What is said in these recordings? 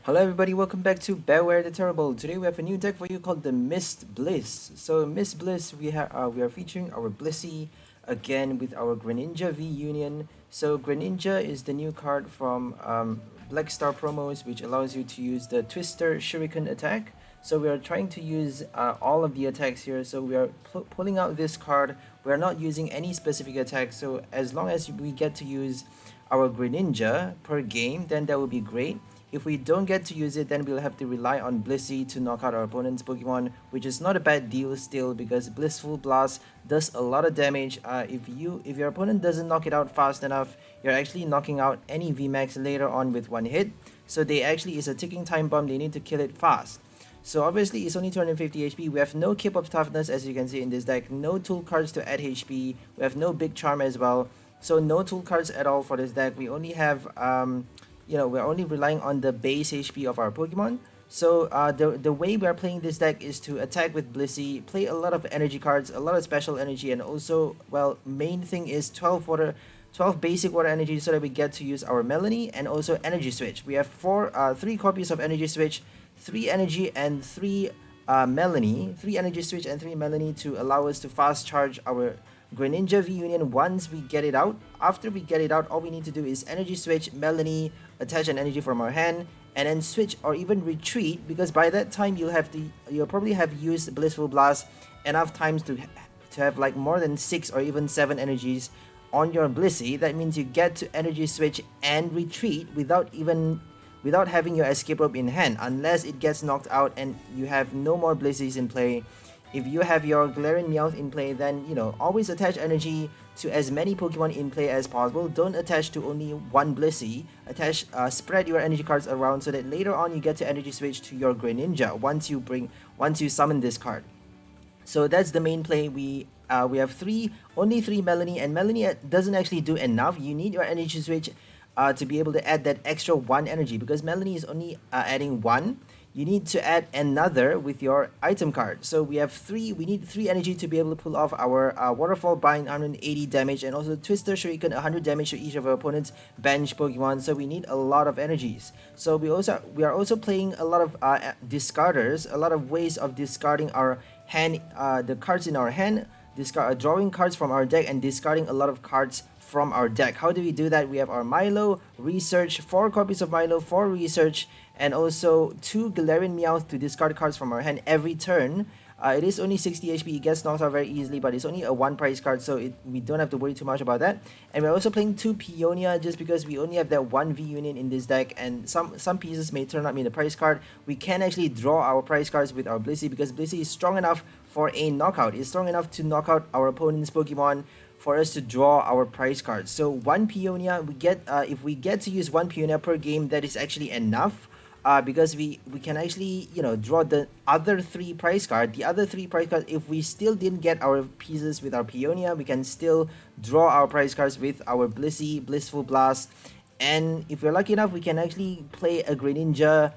Hello everybody, welcome back to Beware the Terrible. Today we have a new deck for you called the Mist Bliss. So Mist Bliss, we are featuring our Blissey again with our Greninja V Union. So Greninja is the new card from Black Star promos, which allows you to use the Twister Shuriken attack. So we are trying to use all of the attacks here. So we are pulling out this card. We are not using any specific attack. So as long as we get to use our Greninja per game, then that would be great. If we don't get to use it, then we'll have to rely on Blissey to knock out our opponent's Pokemon, which is not a bad deal still because Blissful Blast does a lot of damage. If your opponent doesn't knock it out fast enough, you're actually knocking out any VMAX later on with one hit. So they actually is a ticking time bomb. They need to kill it fast. So obviously it's only 250 HP. We have no Keep of Toughness as you can see in this deck. No tool cards to add HP. We have no Big Charm as well. So no tool cards at all for this deck. We only have we're only relying on the base HP of our Pokemon. So the way we are playing this deck is to attack with Blissey, play a lot of energy cards, a lot of special energy, and also, well, main thing is 12 basic water energy so that we get to use our Melanie and also energy switch. We have 3 copies of energy switch, 3 energy and 3 Melanie, 3 energy switch and 3 Melanie to allow us to fast charge our Greninja V Union once we get it out. After we get it out, all we need to do is energy switch, Melanie, attach an energy from our hand, and then switch or even retreat, because by that time you'll probably have used Blissful Blast enough times to have like more than 6 or even 7 energies on your Blissey. That means you get to energy switch and retreat without having your escape rope in hand, unless it gets knocked out and you have no more Blisseys in play. If you have your Galarian Meowth in play, then, always attach energy to as many Pokemon in play as possible. Don't attach to only one Blissey. Spread your energy cards around so that later on you get to energy switch to your Greninja once you summon this card. So that's the main play. We have only 3 Melanie, and Melanie doesn't actually do enough. You need your energy switch to be able to add that extra 1 energy, because Melanie is only adding 1. You need to add another with your item card. So we need 3 energy to be able to pull off our Waterfall Bind 180 damage, and also Twister Shuriken 100 damage to each of our opponent's bench Pokemon. So we need a lot of energies. So we are also playing a lot of discarders, a lot of ways of discarding our hand, the cards in our hand, drawing cards from our deck and discarding a lot of cards from our deck. How do we do that? We have our Milo, Research, 4 copies of Milo, 4 Research, and also 2 Galarian Meowth to discard cards from our hand every turn. It is only 60 HP, it gets knocked out very easily, but it's only a 1 price card, so we don't have to worry too much about that. And we're also playing 2 Peonia just because we only have that 1 V Union in this deck, and some pieces may turn out in the price card. We can actually draw our price cards with our Blissey because Blissey is strong enough for a knockout. It's strong enough to knock out our opponent's Pokemon for us to draw our prize cards. So 1 Peonia, if we get to use 1 Peonia per game, that is actually enough. Because we can actually draw the other 3 prize cards. The other 3 prize cards, if we still didn't get our pieces with our Peonia, we can still draw our prize cards with our Blissey, Blissful Blast, and if we're lucky enough, we can actually play a Greninja.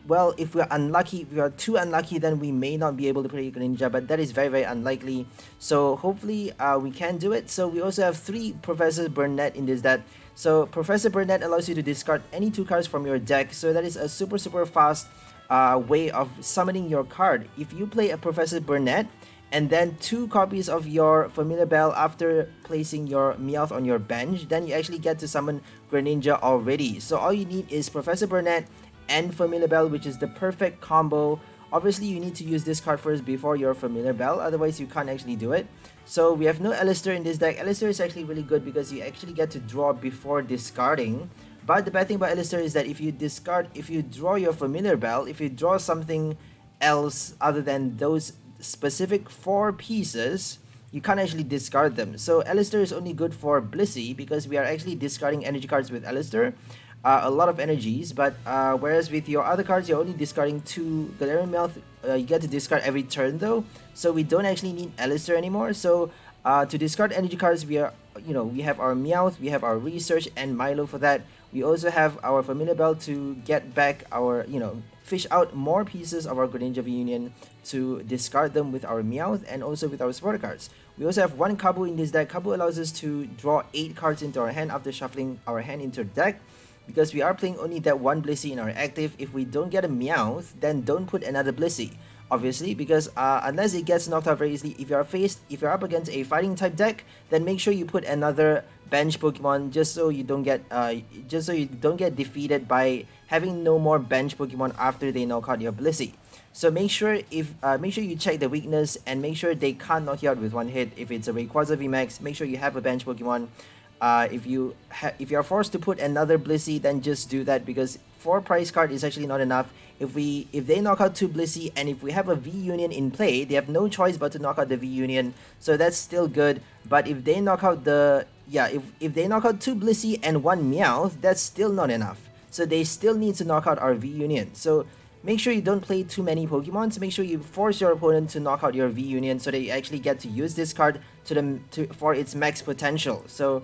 Well, if we're unlucky, if we are too unlucky, then we may not be able to play Greninja, but that is very, very unlikely. So hopefully we can do it. So we also have 3 Professor Burnett in this deck. So Professor Burnett allows you to discard any 2 cards from your deck. So that is a super, super fast way of summoning your card. If you play a Professor Burnett and then 2 copies of your Familiar Bell after placing your Meowth on your bench, then you actually get to summon Greninja already. So all you need is Professor Burnett and Familiar Bell, which is the perfect combo. Obviously, you need to use this card first before your Familiar Bell, otherwise you can't actually do it. So we have no Alistair in this deck. Alistair is actually really good because you actually get to draw before discarding. But the bad thing about Alistair is that if you draw your Familiar Bell, if you draw something else other than those specific 4 pieces, you can't actually discard them. So Alistair is only good for Blissey because we are actually discarding energy cards with Alistair. A lot of energies, but whereas with your other cards, you're only discarding 2 Galarian Meowth. You get to discard every turn though, so we don't actually need Alistair anymore. So to discard energy cards, we have our Meowth, we have our Research and Milo for that. We also have our Familiar Bell to get back our, fish out more pieces of our Greninja V Union to discard them with our Meowth and also with our supporter cards. We also have 1 Kabu in this deck. Kabu allows us to draw 8 cards into our hand after shuffling our hand into our deck. because we are playing only that one Blissey in our active. If we don't get a Meowth, then don't put another Blissey. Obviously, because unless it gets knocked out very easily, if you're up against a fighting type deck, then make sure you put another bench Pokemon just so you don't get defeated by having no more bench Pokemon after they knock out your Blissey. So make sure you check the weakness and make sure they can't knock you out with one hit. If it's a Rayquaza VMAX, make sure you have a bench Pokemon. If you're forced to put another Blissey, then just do that, because 4 price card is actually not enough. If they knock out 2 Blissey, and if we have a V Union in play, they have no choice but to knock out the V Union. So that's still good. But if they knock out if they knock out 2 Blissey and 1 Meowth, that's still not enough. So they still need to knock out our V Union. So make sure you don't play too many Pokemons. Make sure you force your opponent to knock out your V Union so that you actually get to use this card for its max potential. So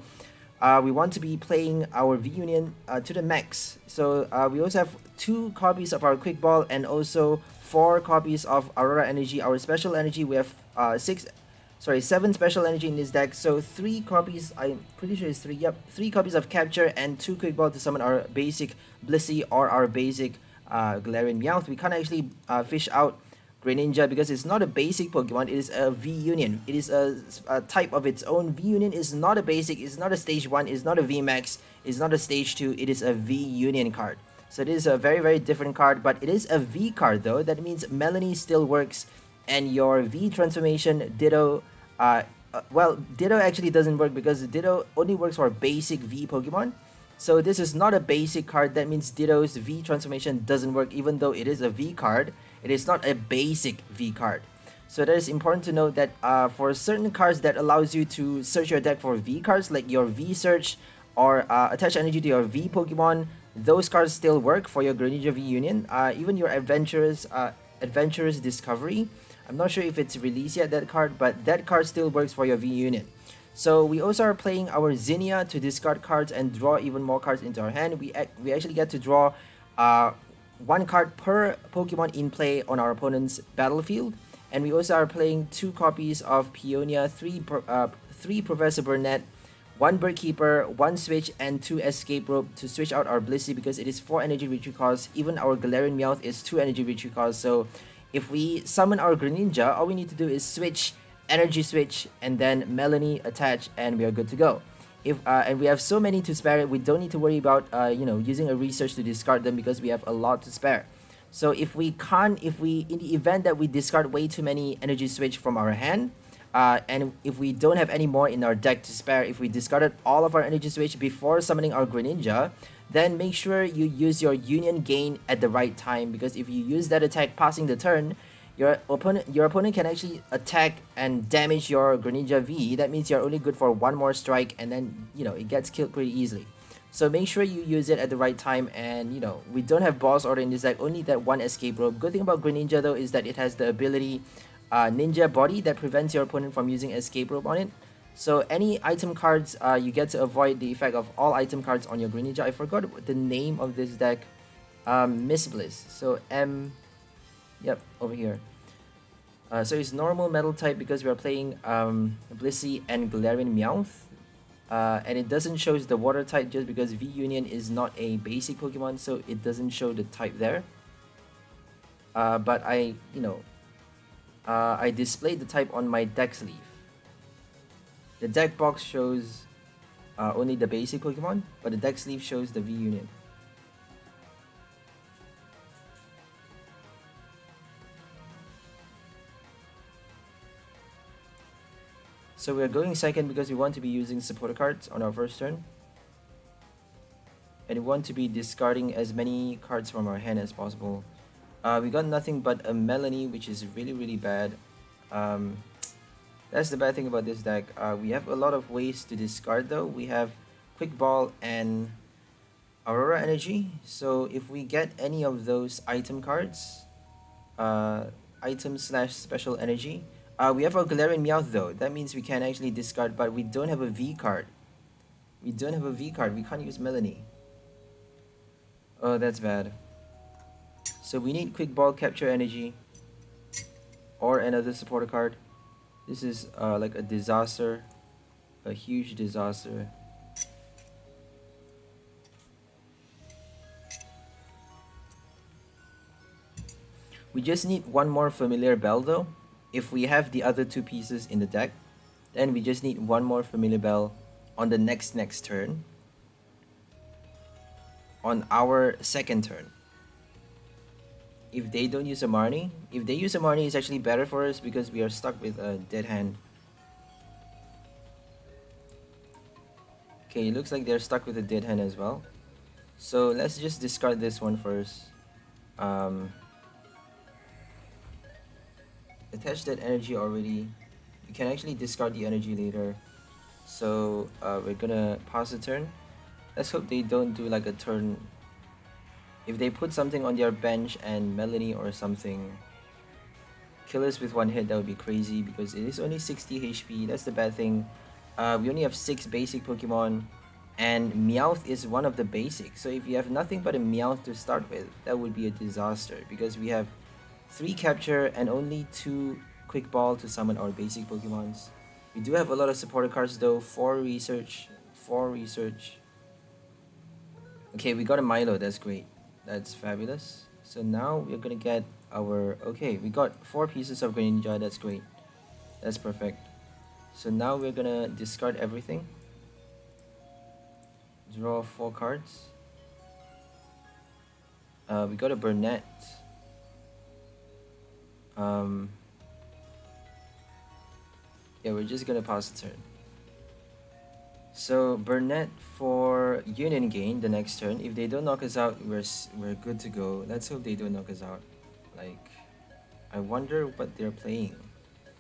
we want to be playing our V Union to the max. So we also have 2 copies of our Quick Ball and also 4 copies of Aurora Energy, our special energy. We have 7 special energy in this deck. So 3 copies, I'm pretty sure it's 3, yep, 3 copies of Capture and 2 Quick Ball to summon our basic Blissey or our basic Galarian Meowth. We can't actually fish out Greninja because it's not a basic Pokemon, it is a V Union. It is a type of its own. V Union is not a basic, it's not a stage 1, it's not a VMAX, it's not a stage 2, it is a V Union card. So it is a very, very different card, but it is a V card though. That means Melanie still works, and your V transformation Ditto, well, Ditto actually doesn't work because Ditto only works for basic V Pokemon. So this is not a basic card. That means Ditto's V transformation doesn't work, even though it is a V card. It is not a basic V card. So that is important to note that for certain cards that allows you to search your deck for V cards, like your V search or attach energy to your V Pokemon, those cards still work for your Greninja V Union. Even your Adventurous Discovery, I'm not sure if it's released yet, that card, but that card still works for your V Union. So we also are playing our Zinnia to discard cards and draw even more cards into our hand. We actually get to draw 1 card per Pokemon in play on our opponent's battlefield. And we also are playing 2 copies of Peonia, 3 Professor Burnett, 1 Birdkeeper, 1 Switch, and 2 Escape Rope to switch out our Blissey because it is 4 energy retreat cost. Even our Galarian Meowth is 2 energy retreat cost. So if we summon our Greninja, all we need to do is switch, energy switch, and then Melanie attach, and we are good to go. And we have so many to spare, we don't need to worry about using a research to discard them because we have a lot to spare. So in the event that we discard way too many energy switch from our hand, and if we don't have any more in our deck to spare, if we discarded all of our energy switch before summoning our Greninja, then make sure you use your Union Gain at the right time, because if you use that attack passing the turn, your opponent can actually attack and damage your Greninja V. That means you're only good for 1 more strike, and then it gets killed pretty easily. So make sure you use it at the right time. And we don't have Boss Order in this deck, only that 1 Escape Rope. Good thing about Greninja though is that it has the ability Ninja Body that prevents your opponent from using Escape Rope on it. So any item cards, you get to avoid the effect of all item cards on your Greninja. I forgot the name of this deck. Miss Bliss. So yep, over here. So it's normal metal type because we are playing Blissey and Galarian Meowth. And it doesn't show the water type just because V Union is not a basic Pokemon, so it doesn't show the type there. But I displayed the type on my deck sleeve. The deck box shows only the basic Pokemon, but the deck sleeve shows the V Union. So we're going second because we want to be using supporter cards on our first turn. And we want to be discarding as many cards from our hand as possible. We got nothing but a Melanie, which is really, really bad. That's the bad thing about this deck. We have a lot of ways to discard though. We have Quick Ball and Aurora Energy. So if we get any of those item cards, item/special energy, we have a Galarian Meowth though. That means we can actually discard, but we don't have a V card. We don't have a V card. We can't use Melanie. Oh, that's bad. So we need Quick Ball, Capture Energy, or another supporter card. This is like a disaster. A huge disaster. We just need one more Familiar Bell though. If we have the other two pieces in the deck, then we just need one more Familiar Bell on the next turn. On our second turn. If they don't use a Marnie, if they use a Marnie, it's actually better for us because we are stuck with a dead hand. Okay, it looks like they're stuck with a dead hand as well. So let's just discard this one first. Attach that energy already. You can actually discard the energy later. So we're gonna pass the turn. Let's hope they don't do like a turn. If they put something on their bench and Melanie or something kill us with one hit, that would be crazy because it is only 60 HP. That's the bad thing. We only have 6 basic Pokemon and Meowth is one of the basics. So if you have nothing but a Meowth to start with, that would be a disaster because we have 3 capture and only 2 quick ball to summon our basic Pokemons. We do have a lot of supporter cards though. 4 research. Okay, we got a Milo, that's great. That's fabulous. So now we're gonna get our... Okay, we got 4 pieces of Greninja, that's great. That's perfect. So now we're gonna discard everything. Draw 4 cards. We got a Burnett. Yeah, we're just gonna pass the turn. So Burnett for Union gain the next turn. If they don't knock us out, we're good to go. Let's hope they don't knock us out. Like, I wonder what they're playing.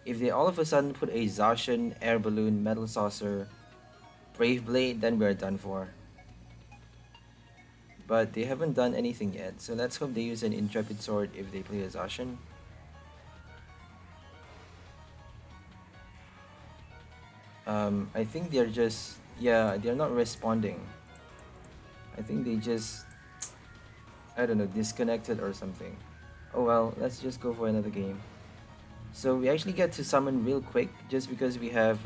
If they all of a sudden put a Zacian, Air Balloon, Metal Saucer, Brave Blade, then we're done for. But they haven't done anything yet, so let's hope they use an Intrepid Sword if they play a Zacian. I think they're just... Yeah, they're not responding. I think they just... I don't know, disconnected or something. Oh well, let's just go for another game. So we actually get to summon real quick just because we have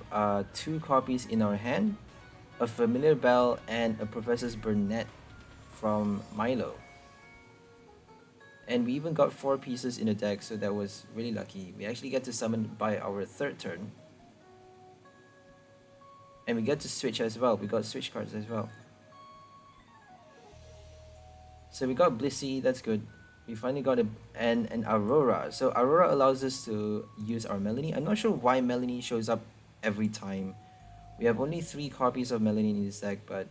2 copies in our hand. A Familiar Bell and a Professor's Burnett from Milo. And we even got 4 pieces in the deck, so that was really lucky. We actually get to summon by our 3rd turn. And we get to switch as well. We got switch cards as well. So we got Blissey, that's good. We finally got an Aurora. So Aurora allows us to use our Melanie. I'm not sure why Melanie shows up every time. We have only 3 copies of Melanie in this deck, but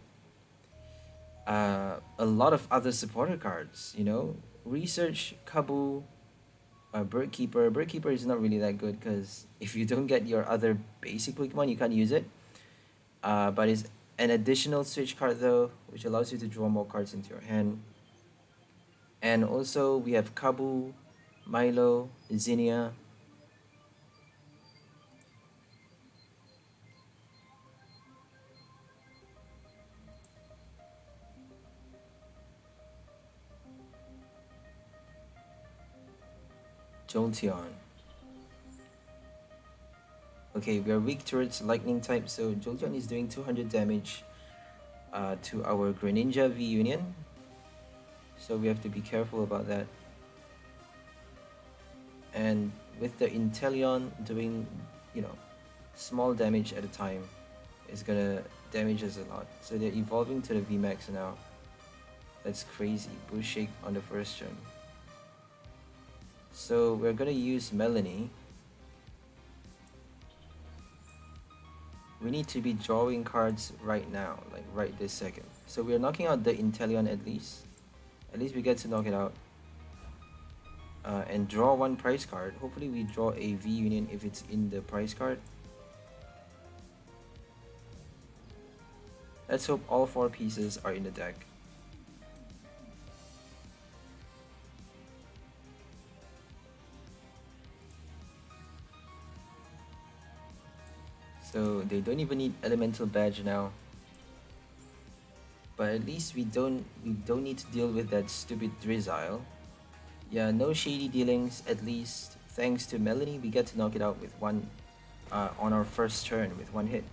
a lot of other supporter cards, you know? Research, Kabu, Birdkeeper. Birdkeeper is not really that good because if you don't get your other basic Pokemon, you can't use it. But it's an additional switch card though, which allows you to draw more cards into your hand. And also we have Kabu, Milo, Zinnia. Jolteon. Okay, we are weak towards lightning type, so Jolteon is doing 200 damage to our Greninja V Union. So we have to be careful about that. And with the Inteleon doing, you know, small damage at a time, it's gonna damage us a lot. So they're evolving to the VMAX now. That's crazy. Bush Shake on the first turn. So we're gonna use Melanie. We need to be drawing cards right now, like right this second. So we're knocking out the Inteleon at least. At least we get to knock it out. And draw 1 prize card. Hopefully we draw a V Union if it's in the prize card. Let's hope all 4 pieces are in the deck. So they don't even need Elemental Badge now. But at least we don't need to deal with that stupid Drizzile. Yeah, no shady dealings. At least thanks to Melanie, we get to knock it out with 1 on our first turn with 1 hit.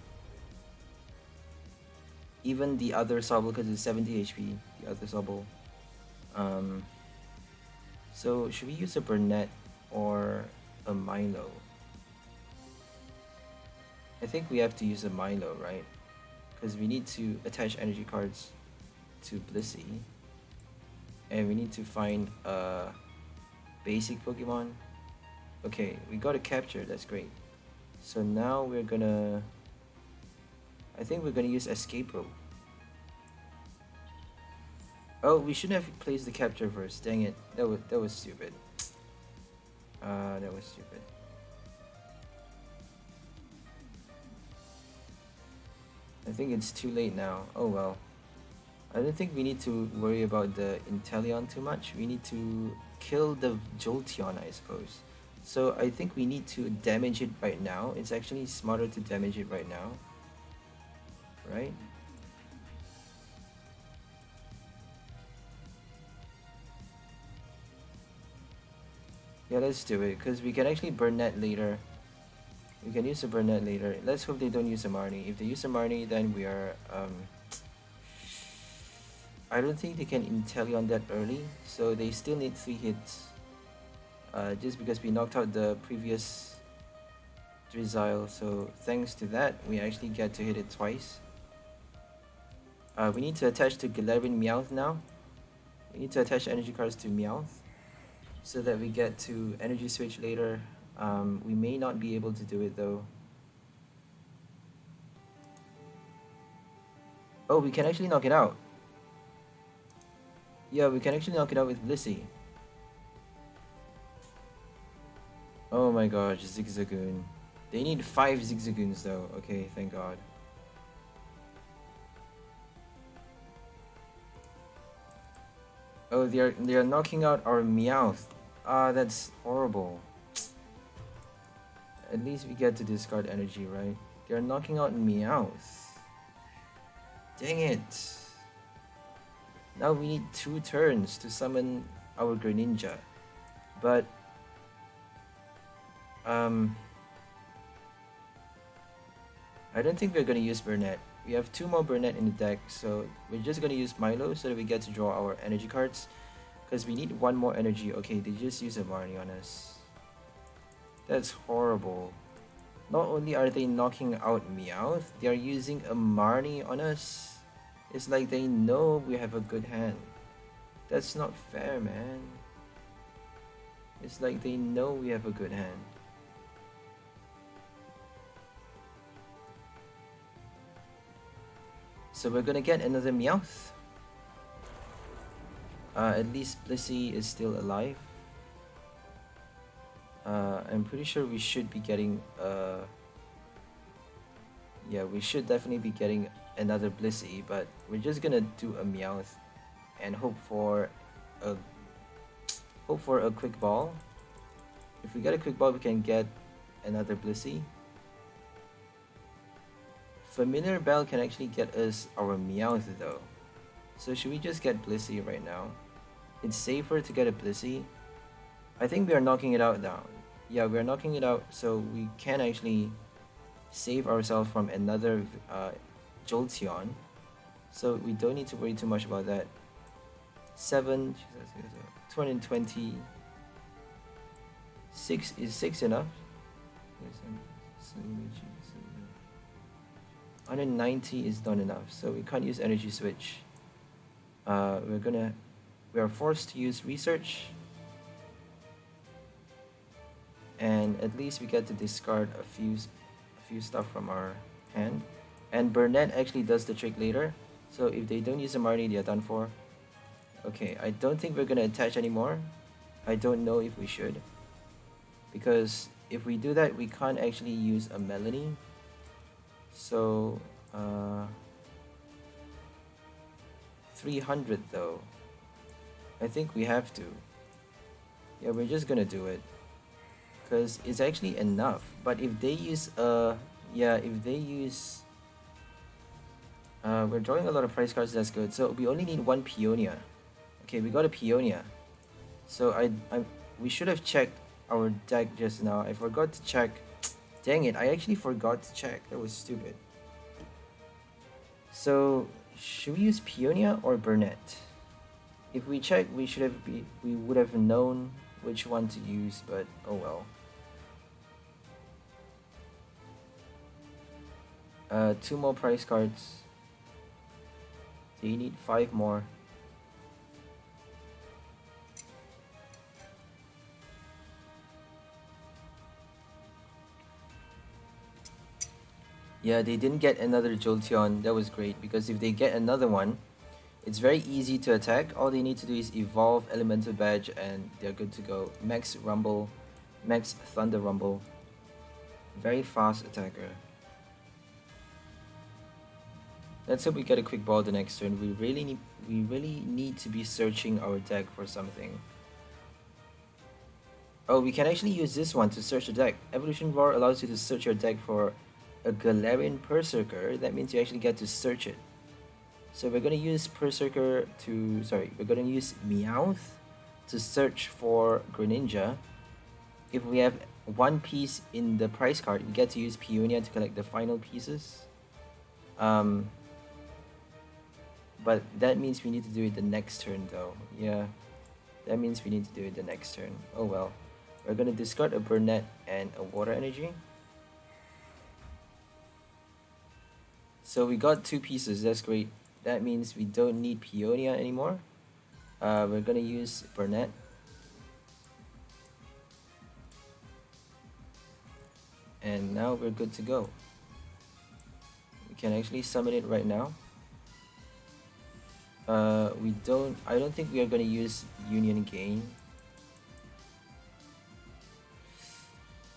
Even the other Sobble, because it's 70 HP, the other Sobble. So should we use a Burnett or a Milo? I think we have to use a Milo, right? Because we need to attach energy cards to Blissey. And we need to find a basic Pokemon. Okay, we got a capture, that's great. So now we're gonna... I think we're gonna use Escape Rope. Oh, we shouldn't have placed the capture first. Dang it, that was stupid. That was stupid. I think it's too late now. Oh well. I don't think we need to worry about the Inteleon too much. We need to kill the Jolteon, I suppose. So I think we need to damage it right now. It's actually smarter to damage it right now. Right? Yeah, let's do it, because we can actually burn that later. We can use a Burnett later. Let's hope they don't use a Marnie. If they use a Marnie, then we are... I don't think they can Inteleon that early, so they still need 3 hits. Just because we knocked out the previous Drizzile, so thanks to that, we actually get to hit it twice. We need to attach to Galarian Meowth now. We need to attach energy cards to Meowth, so that we get to energy switch later. We may not be able to do it though. Oh, we can actually knock it out. Yeah, we can actually knock it out with Blissey. Oh my gosh, Zigzagoon. They need 5 Zigzagoons though. Okay, thank God. Oh, they are knocking out our Meowth. Ah, that's horrible. At least we get to discard energy, right? They are knocking out Meowth. Dang it. Now we need 2 turns to summon our Greninja. But I don't think we're gonna use Burnett. We have 2 more Burnett in the deck, so we're just gonna use Milo so that we get to draw our energy cards. Because we need 1 more energy. Okay, they just use a Marnie on us. That's horrible. Not only are they knocking out Meowth, they are using a Marnie on us. It's like they know we have a good hand. That's not fair, man. It's like they know we have a good hand. So we're gonna get another Meowth. At least Blissey is still alive. I'm pretty sure we should be getting yeah, we should definitely be getting another Blissey, but we're just gonna do a Meowth and hope for a quick ball. If we get a quick ball, we can get another Blissey. Familiar Bell can actually get us our Meowth though. So should we just get Blissey right now? It's safer to get a Blissey. I think we are knocking it out now. Yeah, we are knocking it out, so we can actually save ourselves from another Jolteon. So we don't need to worry too much about that. 220. 6 is 6 enough? 190 is not enough, so we can't use energy switch. We are forced to use research, and at least we get to discard a few stuff from our hand. And Burnett actually does the trick later, so if they don't use a Marnie, they are done for. Okay, I don't think we're gonna attach anymore. I don't know if we should, because if we do that, we can't actually use a Melanie. So 300 though. I think we have to. Yeah, we're just gonna do it, because it's actually enough. But if they use we're drawing a lot of price cards, that's good. So we only need 1 Peonia. Okay, we got a Peonia. So we should have checked our deck just now. I forgot to check. Dang it, I actually forgot to check. That was stupid. So should we use Peonia or Burnett? If we check, we would have known which one to use, but oh well. Two more price cards. So you need 5 more. Yeah, they didn't get another Jolteon. That was great, because if they get another one, it's very easy to attack. All they need to do is evolve Elemental Badge and they're good to go. Max Rumble, Max Thunder Rumble. Very fast attacker. Let's hope we get a quick ball the next turn. We really need to be searching our deck for something. Oh, we can actually use this one to search the deck. Evolution Roar allows you to search your deck for a Galarian Berserker. That means you actually get to search it. So we're gonna use we're gonna use Meowth to search for Greninja. If we have one piece in the price card, we get to use Peonia to collect the final pieces. But that means we need to do it the next turn though. Yeah, that means we need to do it the next turn. Oh well. We're gonna discard a Burnett and a Water Energy. So we got 2 pieces, that's great. That means we don't need Peonia anymore. We're gonna use Burnett. And now we're good to go. We can actually summon it right now. I don't think we are gonna use Union Gain.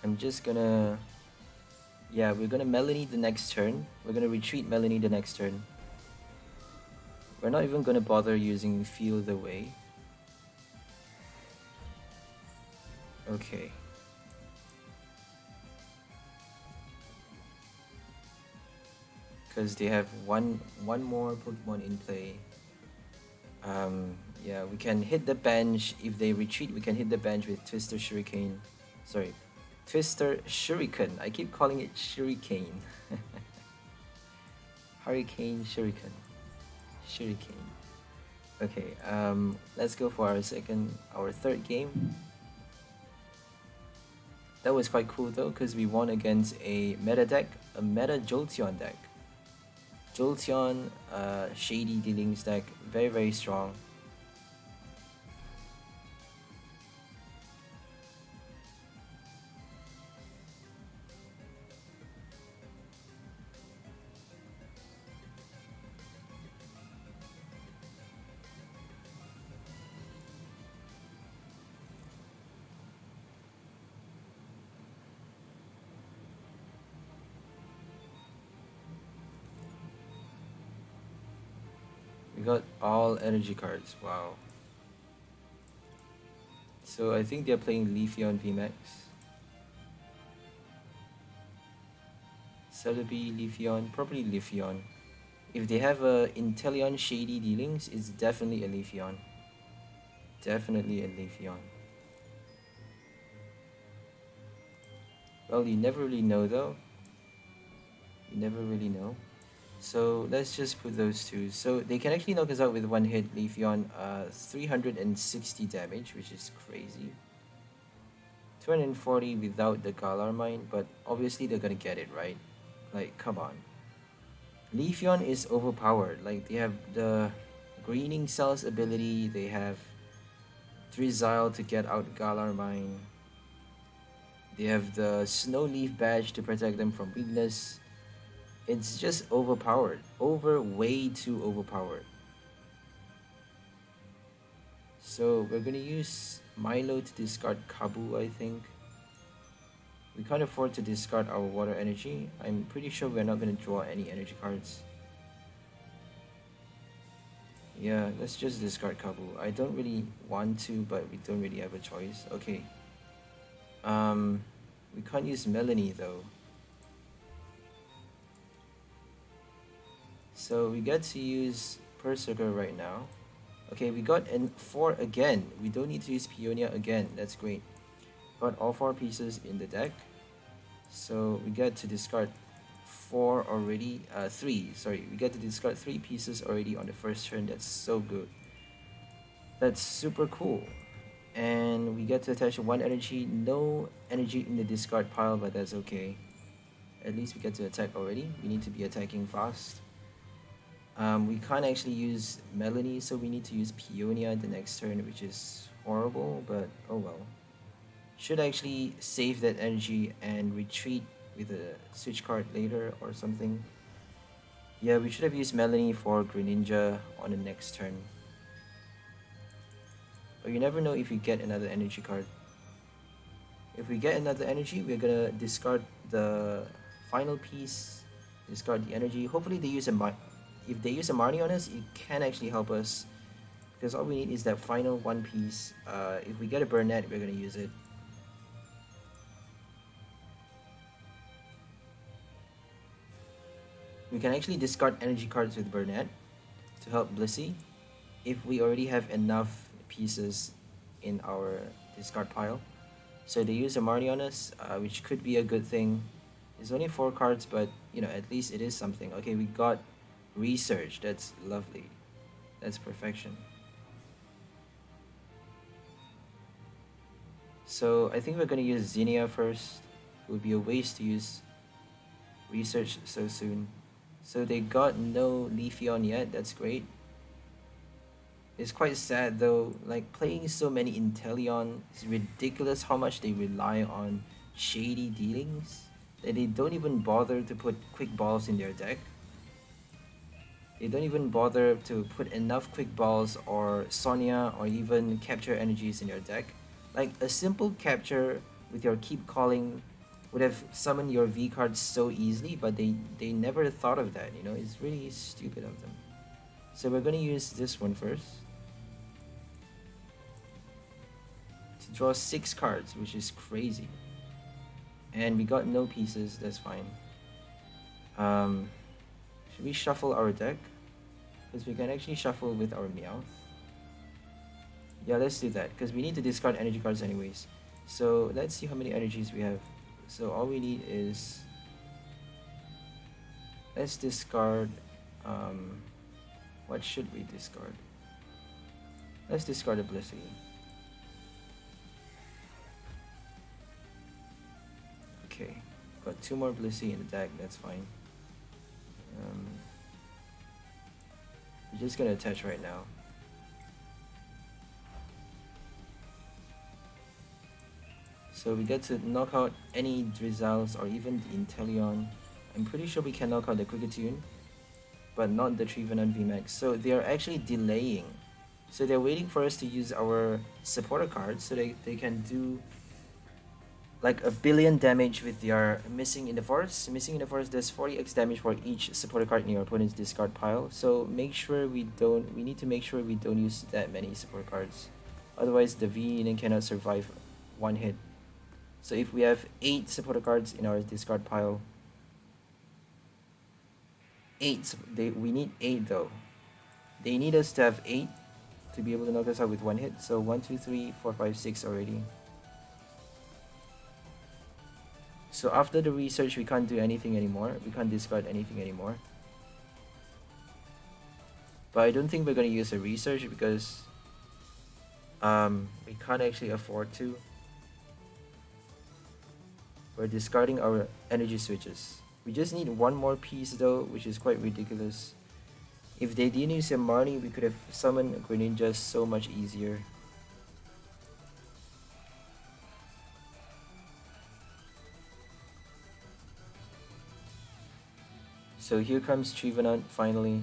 I'm just gonna, yeah, we're gonna Melanie the next turn. We're gonna retreat Melanie the next turn. We're not even gonna bother using Feel the Way. Okay. Because they have one more Pokemon in play. Yeah, we can hit the bench. If they retreat, we can hit the bench with Twister Shuriken. Sorry, Twister Shuriken. I keep calling it Shuriken. Hurricane Shuriken. Shuriken. Okay, let's go for our third game. That was quite cool though, because we won against a meta deck, a meta Jolteon deck. Jolteon, Shady Dealings deck, very strong. We got all energy cards, wow. So I think they're playing Leafeon VMAX. Celebi, Leafeon, probably Leafeon. If they have a Inteleon Shady Dealings, it's definitely a Leafeon. Definitely a Leafeon. Well, you never really know though. You never really know. So let's just put those two. So they can actually knock us out with one hit. Leafeon, 360 damage, which is crazy. 240 without the Galar Mine, but obviously they're gonna get it, right? Like, come on. Leafeon is overpowered. Like, they have the Greening Cells ability, they have Drizzile to get out Galar Mine. They have the Snow Leaf Badge to protect them from weakness. It's just overpowered. Way too overpowered. So we're gonna use Milo to discard Kabu, I think. We can't afford to discard our Water Energy. I'm pretty sure we're not gonna draw any energy cards. Yeah, let's just discard Kabu. I don't really want to, but we don't really have a choice. Okay. We can't use Melanie though. So we get to use Berserker right now. Okay, we got an 4 again. We don't need to use Peonia again. That's great. Got all 4 pieces in the deck. So we get to discard 4 already. 3, sorry. We get to discard 3 pieces already on the first turn. That's so good. That's super cool. And we get to attach one energy, no energy in the discard pile, but that's okay. At least we get to attack already. We need to be attacking fast. We can't actually use Melanie, so we need to use Peonia the next turn, which is horrible, but oh well. Should actually save that energy and retreat with a switch card later or something. Yeah, we should have used Melanie for Greninja on the next turn. But you never know if you get another energy card. If we get another energy, we're gonna discard the final piece, discard the energy. Hopefully they use if they use a Marnie on us, it can actually help us. Because all we need is that final one piece. If we get a Burnett, we're gonna use it. We can actually discard energy cards with Burnett to help Blissey if we already have enough pieces in our discard pile. So they use a Marnie on us, which could be a good thing. It's only 4 cards, but you know, at least it is something. Okay, we got Research. That's lovely. That's perfection. So I think we're gonna use Zinnia first. It would be a waste to use Research so soon. So they got no Leafeon yet. That's great. It's quite sad though, like playing so many Inteleon, it's ridiculous how much they rely on shady dealings that they don't even bother to put quick balls in their deck. They don't even bother to put enough quick balls or Sonia or even capture energies in your deck. Like a simple capture with your keep calling would have summoned your V cards so easily, but they never thought of that, you know, it's really stupid of them. So we're gonna use this one first. To draw 6 cards, which is crazy. And we got no pieces, that's fine. Should we shuffle our deck? Because we can actually shuffle with our Meowth. Yeah, let's do that, because we need to discard energy cards anyways. So let's see how many energies we have. So all we need is... Let's discard... what should we discard? Let's discard a Blissey. Okay, got 2 more Blissey in the deck, that's fine. We're just gonna attach right now. So we get to knock out any Drizzles or even the Inteleon. I'm pretty sure we can knock out the Kricketune, but not the Trevenant VMAX. So they are actually delaying. So they're waiting for us to use our supporter cards so they can do like 1 billion damage with their Missing in the Forest. Missing in the Forest does 40x damage for each supporter card in your opponent's discard pile. So we need to make sure we don't use that many support cards. Otherwise the V unit cannot survive 1 hit. So if we have 8 supporter cards in our discard pile, we need 8 though. They need us to have 8 to be able to knock us out with 1 hit. So 1, 2, 3, 4, 5, 6 already. So after the research, we can't do anything anymore. We can't discard anything anymore. But I don't think we're going to use a research because we can't actually afford to. We're discarding our energy switches. We just need 1 more piece though, which is quite ridiculous. If they didn't use a Marnie, we could have summoned Greninja so much easier. So here comes Trevenant finally.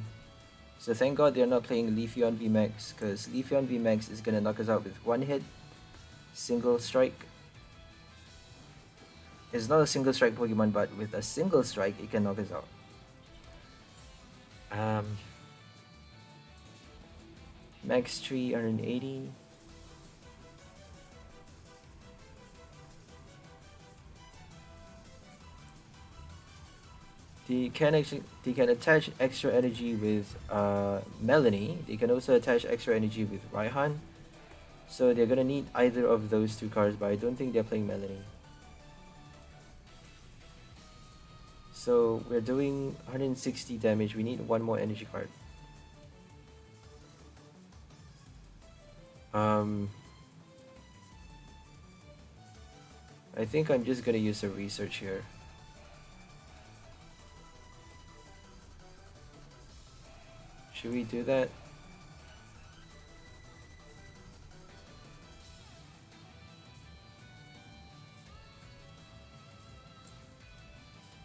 So thank God they're not playing Leafeon VMAX, because Leafeon VMAX is gonna knock us out with 1 hit, single strike. It's not a single strike Pokemon, but with a single strike it can knock us out. Max 380. They can attach extra energy with Melanie. They can also attach extra energy with Raihan. So they're gonna need either of those 2 cards, but I don't think they're playing Melanie. So we're doing 160 damage. We need 1 more energy card. Um, I think I'm just gonna use a research here. Should we do that?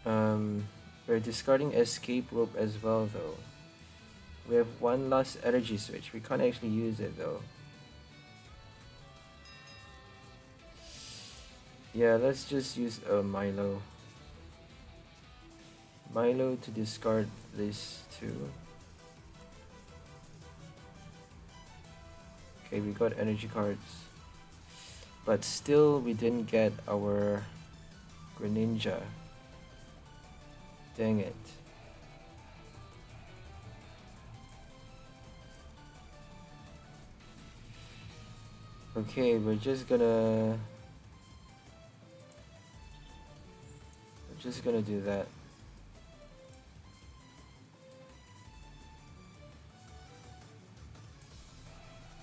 Um, we're discarding escape rope as well though. We have one last energy switch. We can't actually use it though. Yeah, let's just use a Milo. Milo to discard this too. Okay, we got energy cards. But still we didn't get our Greninja. Dang it. Okay, we're just gonna do that.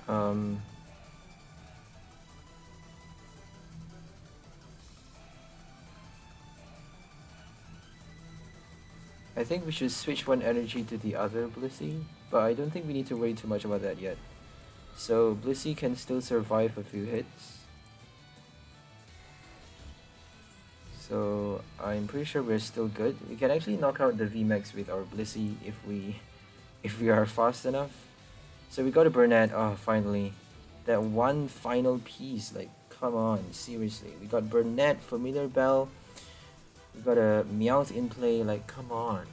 Um I think we should switch one energy to the other Blissey, but I don't think we need to worry too much about that yet. So Blissey can still survive a few hits. So I'm pretty sure we're still good. We can actually knock out the VMAX with our Blissey if we are fast enough. So we got a Burnett. Oh, finally. That one final piece. Like, come on, seriously. We got Burnett, Familiar Bell. We got a Meowth in play. Like, come on.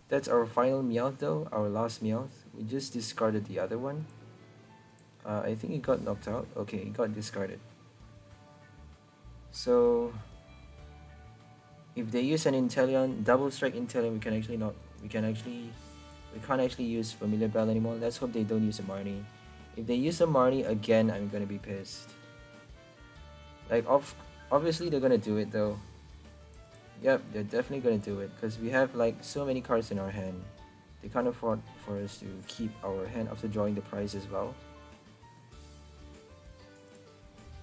That's our final Meowth though. Our last Meowth. We just discarded the other one. I think it got knocked out. Okay, it got discarded. So if they use an Inteleon, double strike Inteleon, we can't actually use Familiar Bell anymore. Let's hope they don't use a Marnie. If they use a Marnie again, I'm gonna be pissed. Like obviously they're gonna do it though. Yep, they're definitely gonna do it because we have like so many cards in our hand. They can't afford for us to keep our hand after drawing the prize as well.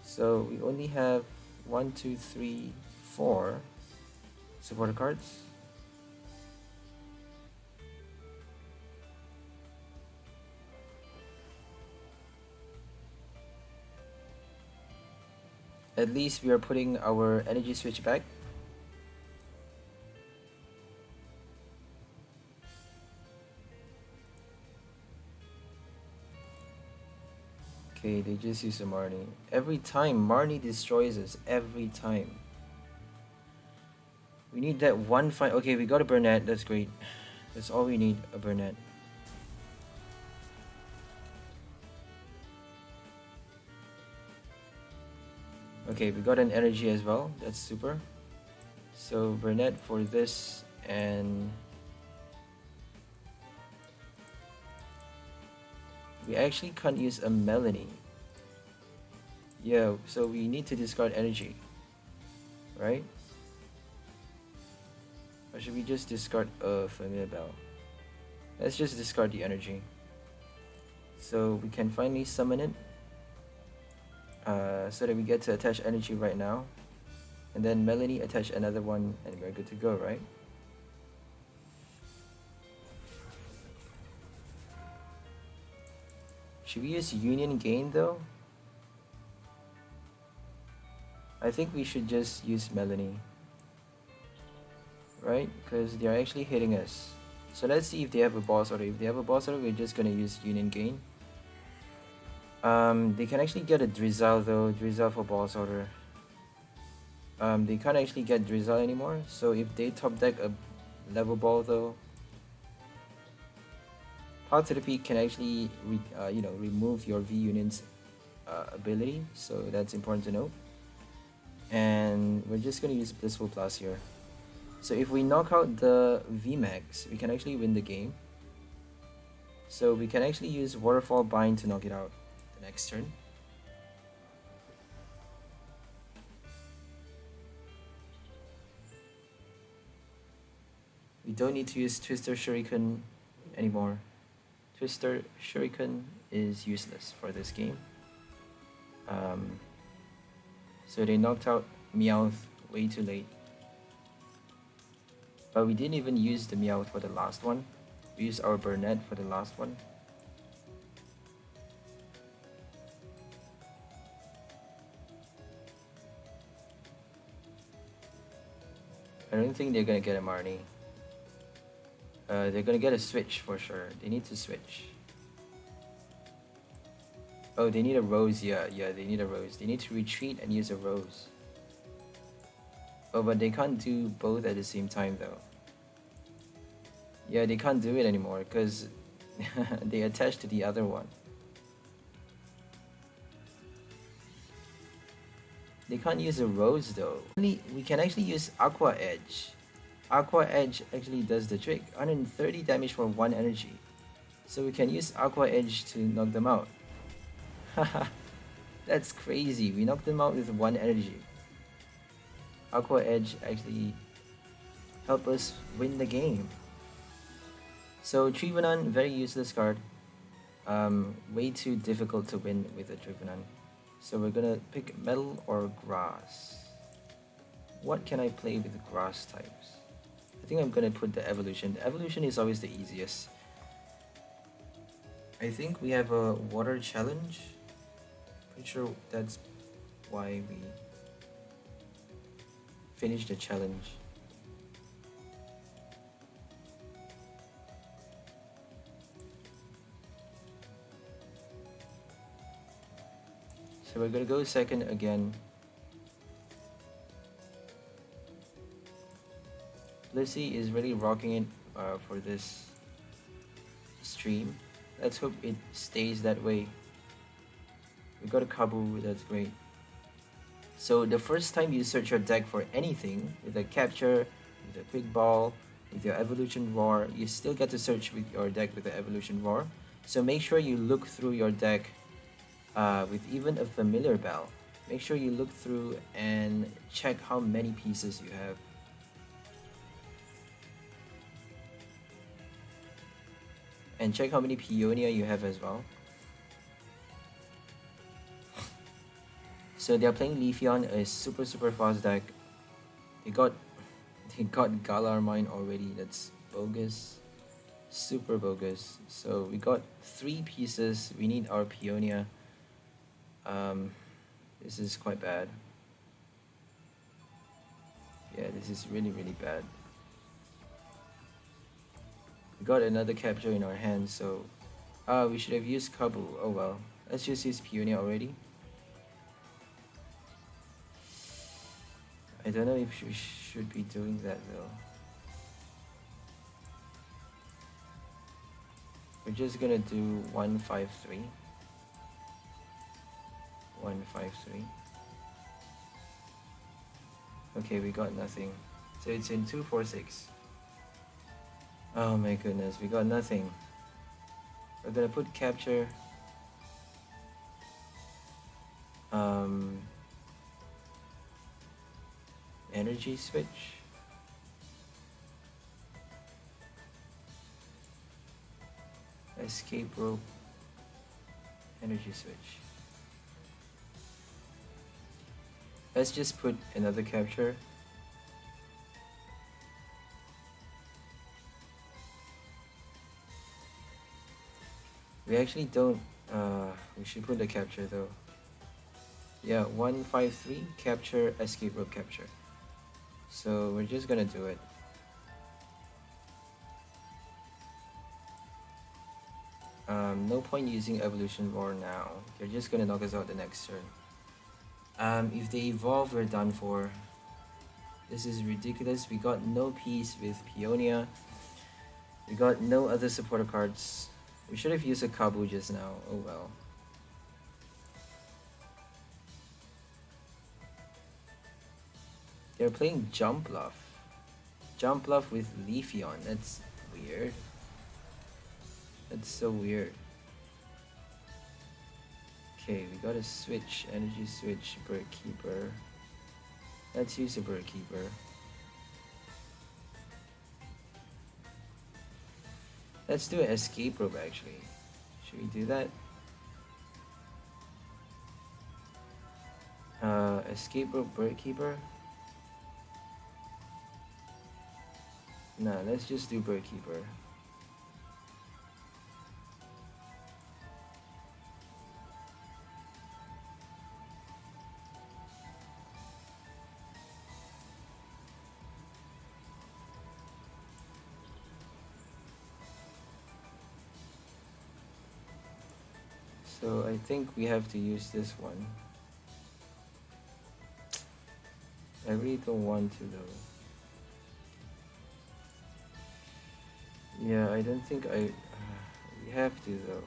So we only have 1, 2, 3, 4 supporter cards. At least we are putting our energy switch back. Okay, they just use a Marnie. Every time, Marnie destroys us. Every time. We need that one fight. Okay, we got a Burnett. That's great. That's all we need, a Burnett. Okay, we got an energy as well. That's super. So Burnett for this, and we actually can't use a Melanie. Yeah, so we need to discard energy, right? Or should we just discard a Familiar Bell? Let's just discard the energy. So we can finally summon it. So that we get to attach energy right now. And then Melanie attach another one and we're good to go, right? Should we use Union Gain though? I think we should just use Melanie. Right? Because they're actually hitting us. So let's see if they have a boss order. If they have a boss order, we're just gonna use Union Gain. They can actually get a Drizzle though. Drizzle for boss order. They can't actually get Drizzle anymore. So if they top deck a level ball though, Path to the Peak can actually remove your V Union's ability. So that's important to know. And we're just gonna use Blissful Plus here. So if we knock out the VMAX, we can actually win the game. So we can actually use Waterfall Bind to knock it out the next turn. We don't need to use Twister Shuriken anymore. Twister Shuriken is useless for this game. So they knocked out Meowth way too late. But we didn't even use the Meowth for the last one. We used our Burnett for the last one. I don't think they're gonna get a Marnie. They're gonna get a switch for sure. They need to switch. Oh, they need a rose. Yeah, they need a rose. They need to retreat and use a rose. Oh, but they can't do both at the same time though. Yeah, they can't do it anymore because they attached to the other one. They can't use a rose though. We can actually use Aqua Edge. Aqua Edge actually does the trick. 130 damage for 1 energy. So we can use Aqua Edge to knock them out. Haha, that's crazy. We knocked them out with 1 energy. Aqua Edge actually helped us win the game. So Trevenant, very useless card. Way too difficult to win with a Trevenant. So we're gonna pick Metal or Grass. What can I play with grass types? I think I'm gonna put the Evolution. The Evolution is always the easiest. I think we have a Water Challenge. Pretty sure that's why we finished the challenge. So we're gonna go second again. Blissey is really rocking it for this stream. Let's hope it stays that way. We got a Kabu, that's great. So the first time you search your deck for anything, with a Capture, with a Quick Ball, with your Evolution Roar, you still get to search with your deck with the Evolution Roar. So make sure you look through your deck with even a Familiar Bell. Make sure you look through and check how many pieces you have. And check how many Peonia you have as well. So they're playing Leafeon, a super fast deck. They got Galarmine already. That's bogus, super bogus. So we got 3 pieces. We need our Peonia. This is quite bad. Yeah, this is really bad. We got another Capture in our hands, so we should have used Kabu. Oh well, let's just use Peonia already. I don't know if we should be doing that though. We're just gonna do 153. 153. Okay, we got nothing. So it's in 246. Oh my goodness, we got nothing. We're gonna put Capture. Energy Switch. Escape Rope. Energy Switch. Let's just put another Capture. We actually don't, we should put the Capture though. Yeah, 153, Capture, Escape Rope, Capture. So we're just gonna do it. No point using Evolution Roar now. They're just gonna knock us out the next turn. If they evolve, we're done for. This is ridiculous. We got no piece with Peonia. We got no other supporter cards. We should have used a Kabu just now. Oh well. They're playing Jumpluff. Jumpluff with Leafeon. That's weird. That's so weird. Okay, we got a switch. Energy Switch, Bird Keeper. Let's use a Bird Keeper. Let's do an escape rope actually. Should we do that? Escape rope bird keeper? Nah, let's just do bird keeper. So I think we have to use this one. I really don't want to though. Yeah, I don't think we have to though.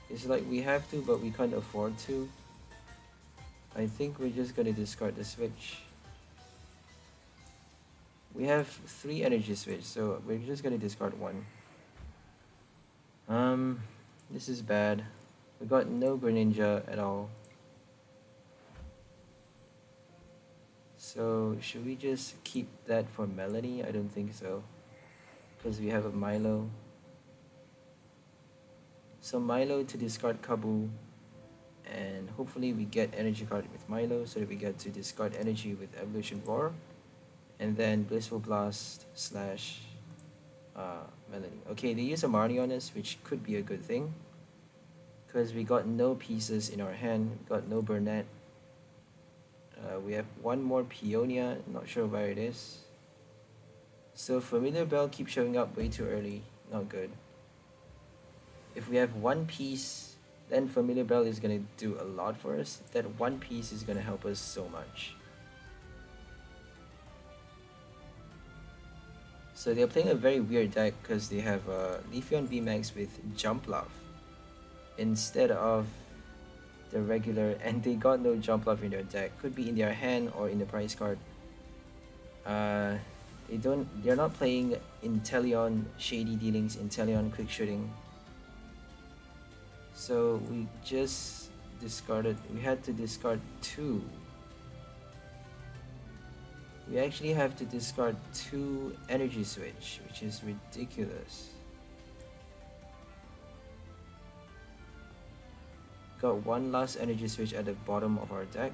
It's like we have to, but we can't afford to. I think we're just gonna discard the switch. We have 3 energy switch, so we're just gonna discard 1. This is bad. We got no Greninja at all. So should we just keep that for Melanie? I don't think so. Because we have a Milo. So Milo to discard Kabu. And hopefully we get energy card with Milo so that we get to discard energy with Evolution Roar. And then Blissful Blast slash Melanie. Okay, they use a Marnie on us, which could be a good thing. Because we got no pieces in our hand. We got no Burnett. We have 1 more Peonia, not sure where it is. So Familiar Bell keeps showing up way too early, not good. If we have 1 piece, then Familiar Bell is gonna do a lot for us. That 1 piece is gonna help us so much. So they're playing a very weird deck because they have Leafeon VMAX with Jump Love instead of the regular, and they got no Jump Love in their deck. Could be in their hand or in the prize card. They're not playing Inteleon Shady Dealings, Inteleon Quick Shooting. So we just discarded, we had to discard 2. We actually have to discard 2 energy switch, which is ridiculous. Got 1 last energy switch at the bottom of our deck.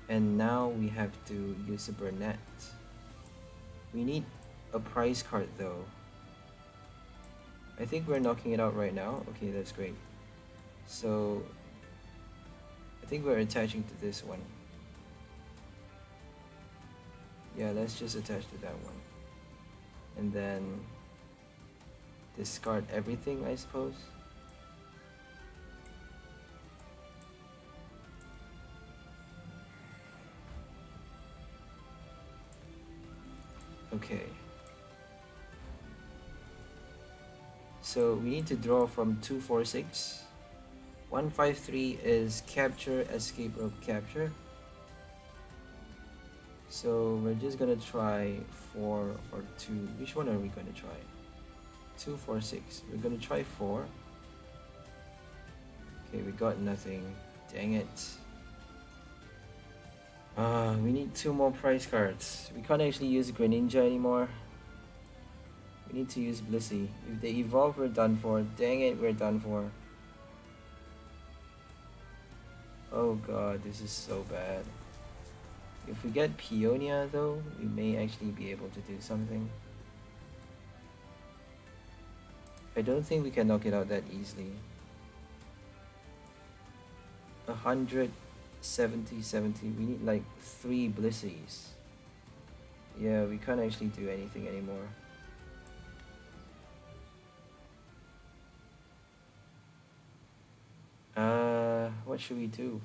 And now we have to use a Burnett. We need a prize card though. I think we're knocking it out right now. Okay, that's great. So I think we're attaching to this one. Yeah, let's just attach to that one. And then discard everything, I suppose. Okay. So we need to draw from 2, 4, 6. 1, 5, 3 is capture, escape, rope, capture. So we're just gonna try 4 or 2. Which one are we gonna try? 2, 4, 6. We're gonna try 4. Okay, we got nothing. Dang it. We need 2 more prize cards. We can't actually use Greninja anymore. We need to use Blissey. If they evolve, we're done for. Dang it, we're done for. Oh god, this is so bad. If we get Peonia though, we may actually be able to do something. I don't think we can knock it out that easily. 170, we need like 3 Blisseys. Yeah, we can't actually do anything anymore. What should we do?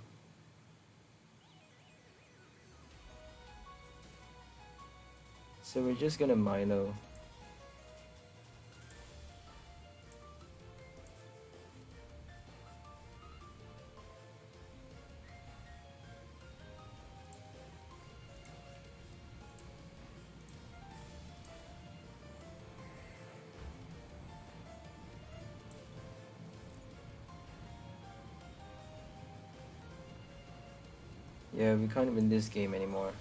So we're just gonna Milo. Yeah, we can't win this game anymore.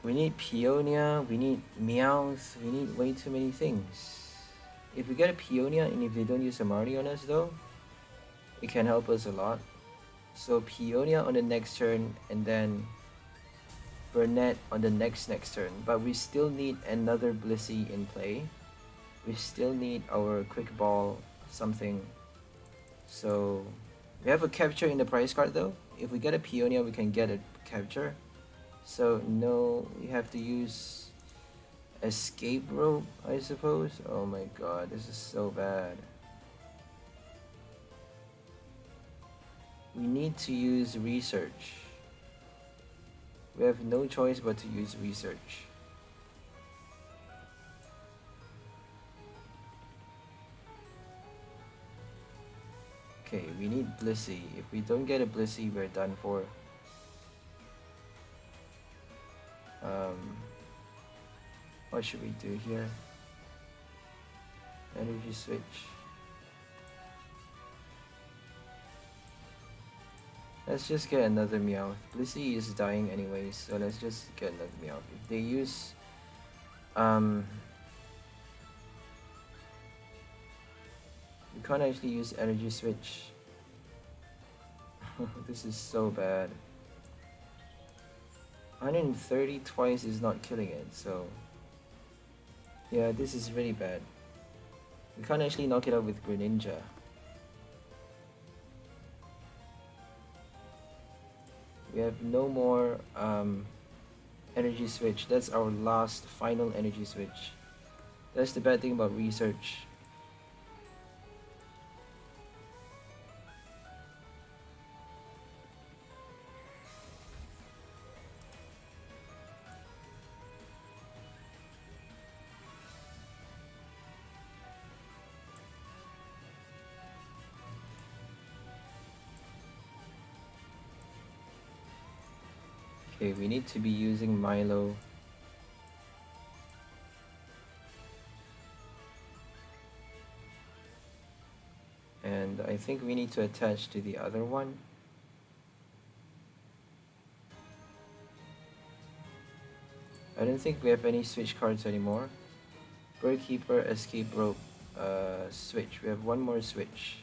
We need Peonia, we need Meowth, we need way too many things. If we get a Peonia and if they don't use a Marty on us though, it can help us a lot. So Peonia on the next turn and then Burnett on the next turn. But we still need another Blissey in play. We still need our Quick Ball something. So we have a capture in the prize card though. If we get a Peonia, we can get a capture. So no, we have to use escape rope, I suppose. Oh my god, this is so bad. We need to use research. We have no choice but to use research. Okay, we need Blissey. If we don't get a Blissey, we're done for. What should we do here? Energy switch. Let's just get another Meowth. Blissey is dying anyways, so let's just get another Meowth. If they use we can't actually use energy switch. This is so bad. 130 twice is not killing it, so yeah, this is really bad. We can't actually knock it out with Greninja. We have no more energy switch. That's our last final energy switch. That's the bad thing about research. Okay, we need to be using Milo. And I think we need to attach to the other one. I don't think we have any switch cards anymore. Birdkeeper, Escape Rope, switch. We have one more switch.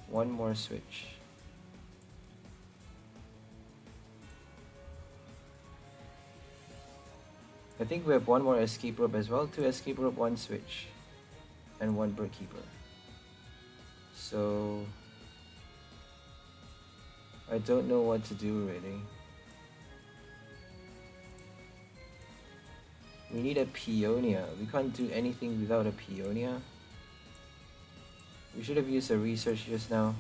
One more switch. I think we have one more escape rope as well. 2 escape rope, 1 switch, and 1 Birdkeeper. So I don't know what to do really. We need a Peonia. We can't do anything without a Peonia. We should have used a research just now.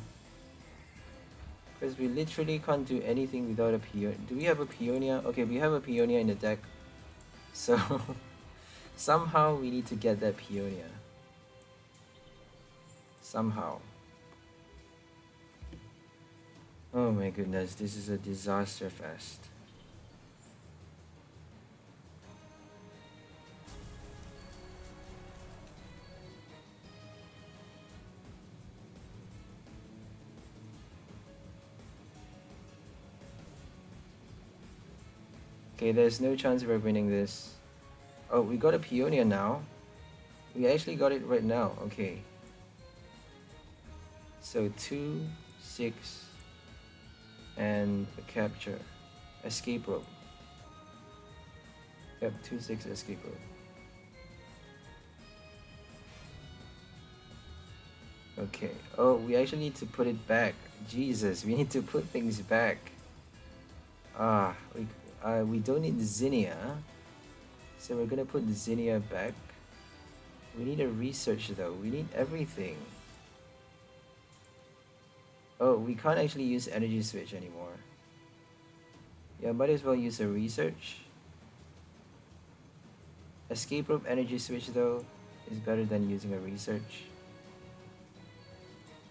Because we literally can't do anything without a Peonia. Do we have a Peonia? Okay, we have a Peonia in the deck. So somehow we need to get that Peonia. Somehow. Oh my goodness, this is a disaster fest. Okay, there's no chance we're winning this. Oh, we got a Peonia now. We actually got it right now. Okay. So 2, 6, and a capture. Escape rope. Yep, 2, 6, escape rope. Okay. Oh, we actually need to put it back. Jesus, we need to put things back. We don't need Zinnia, so we're gonna put Zinnia back. We need a research though. We need everything. Oh, we can't actually use energy switch anymore. Yeah, might as well use a research. Escape rope energy switch though is better than using a research.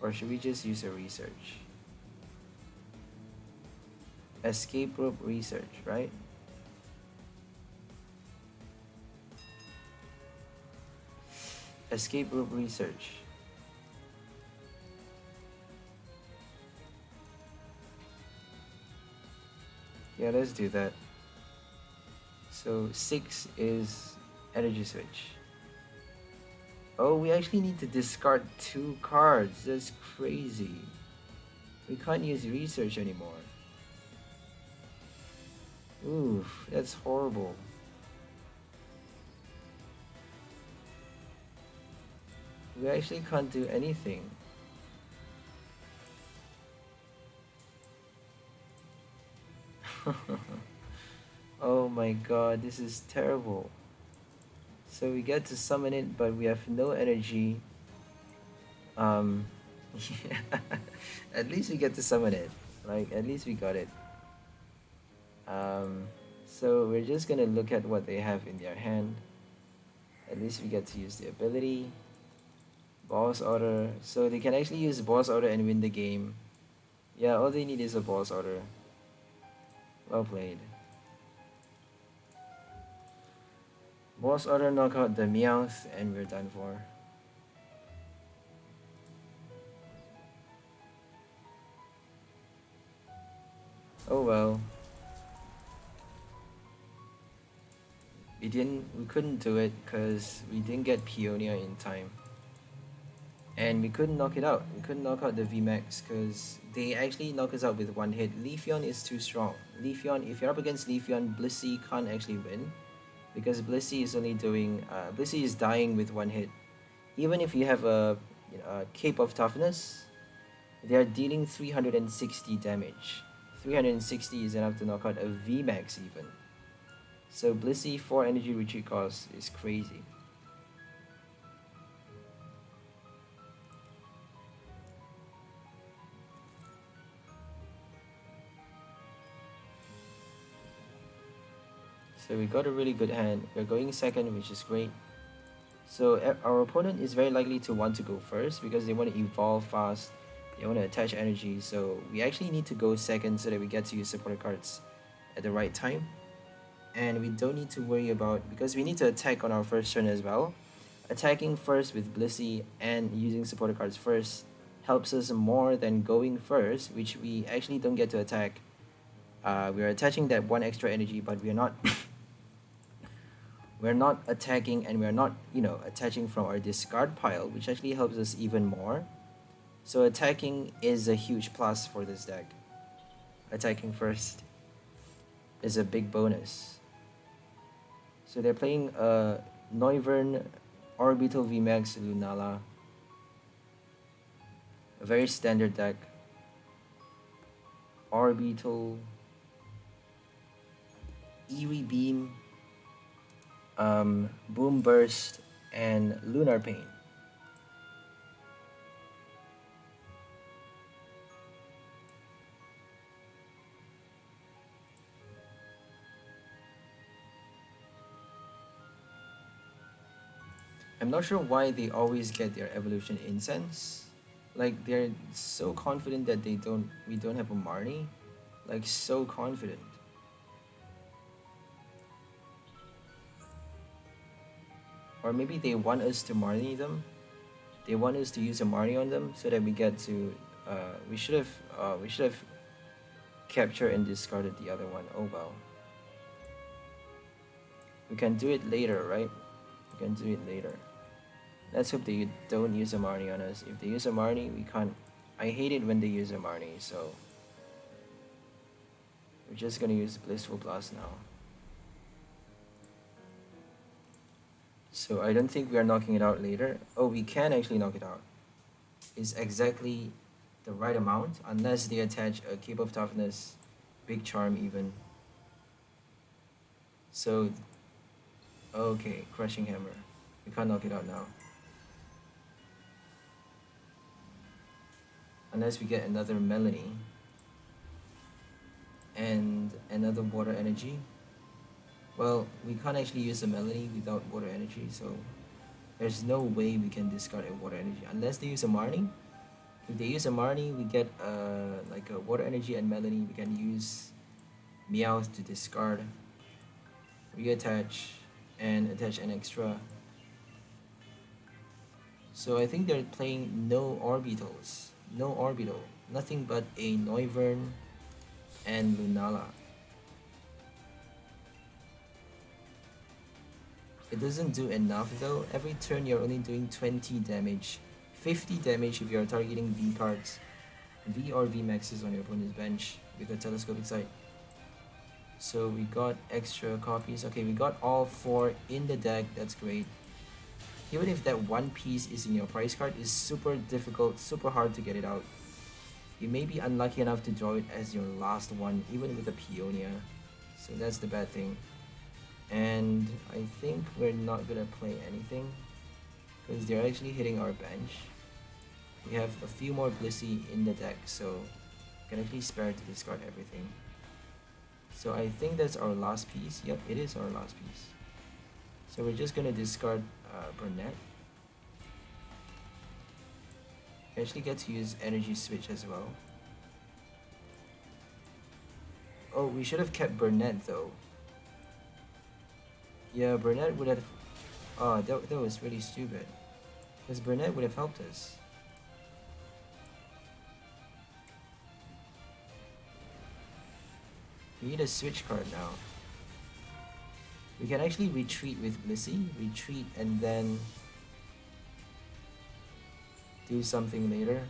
Or should we just use a research? Escape rope research, right? Escape rope research. Yeah, let's do that. So 6 is energy switch. Oh, we actually need to discard 2 cards. That's crazy. We can't use research anymore. Oof, that's horrible. We actually can't do anything. Oh my god, this is terrible. So we get to summon it, but we have no energy. Um, yeah. At least we get to summon it. Like, at least we got it. Um, so we're just gonna look at what they have in their hand. At least we get to use the ability. Boss order. So they can actually use boss order and win the game. Yeah, all they need is a boss order. Well played. Boss order knock out the Meowth and we're done for. Oh well. We couldn't do it because we didn't get Peonia in time. And we couldn't knock it out. We couldn't knock out the VMAX because they actually knock us out with one hit. Leafeon is too strong. Leafeon, if you're up against Leafeon, Blissey can't actually win. Because Blissey is only doing, Blissey is dying with one hit. Even if you have a Cape of Toughness, they are dealing 360 damage. 360 is enough to knock out a VMAX even. So Blissey 4 energy retreat cost is crazy. So we got a really good hand. We're going second, which is great. So our opponent is very likely to want to go first because they want to evolve fast. They want to attach energy. So we actually need to go second so that we get to use supporter cards at the right time. And we don't need to worry about, because we need to attack on our first turn as well. Attacking first with Blissey and using supporter cards first helps us more than going first, which we actually don't get to attack. We're attaching that 1 extra energy, but we're not we're not attacking, and we're not, attaching from our discard pile, which actually helps us even more. So attacking is a huge plus for this deck. Attacking first is a big bonus. So they're playing Noivern, Orbital VMAX, Lunala. A very standard deck. Orbital, Eerie Beam, Boom Burst, and Lunar Pain. I'm not sure why they always get their evolution incense. Like, they're so confident that we don't have a Marnie. Like, so confident. Or maybe they want us to Marnie them. They want us to use a Marnie on them so that we get to we should have captured and discarded the other one. Oh well. We can do it later, right? We can do it later. Let's hope they don't use a Marnie on us. If they use a Marnie, we can't. I hate it when they use a Marnie, so we're just gonna use Blissful Blast now. So I don't think we are knocking it out later. Oh, we can actually knock it out. It's exactly the right amount, unless they attach a Cape of Toughness, Big Charm even. So, okay, Crushing Hammer. We can't knock it out now. Unless we get another Melanie and another Water Energy. Well, we can't actually use a Melanie without Water Energy, so there's no way we can discard a Water Energy unless they use a Marnie. If they use a Marnie, we get like a Water Energy and Melanie. We can use Meowth to discard, reattach, and attach an extra. So I think they're playing no orbitals. No orbital. Nothing but a Noivern and Lunala. It doesn't do enough though. Every turn you're only doing 20 damage. 50 damage if you're targeting V cards. V or V maxes on your opponent's bench with a telescopic sight. So we got extra copies. Okay, we got all 4 in the deck. That's great. Even if that one piece is in your prize card, it's super difficult, super hard to get it out. You may be unlucky enough to draw it as your last one, even with a Peonia. So that's the bad thing. And I think we're not gonna play anything because they're actually hitting our bench. We have a few more Blissey in the deck, so we can actually spare to discard everything. So I think that's our last piece. Yep, it is our last piece. So we're just gonna discard Burnett. We actually get to use Energy Switch as well. Oh, we should have kept Burnett though. Yeah, Burnett would have... Oh, that was really stupid. Because Burnett would have helped us. We need a switch card now. We can actually retreat with Blissey. Retreat and then do something later.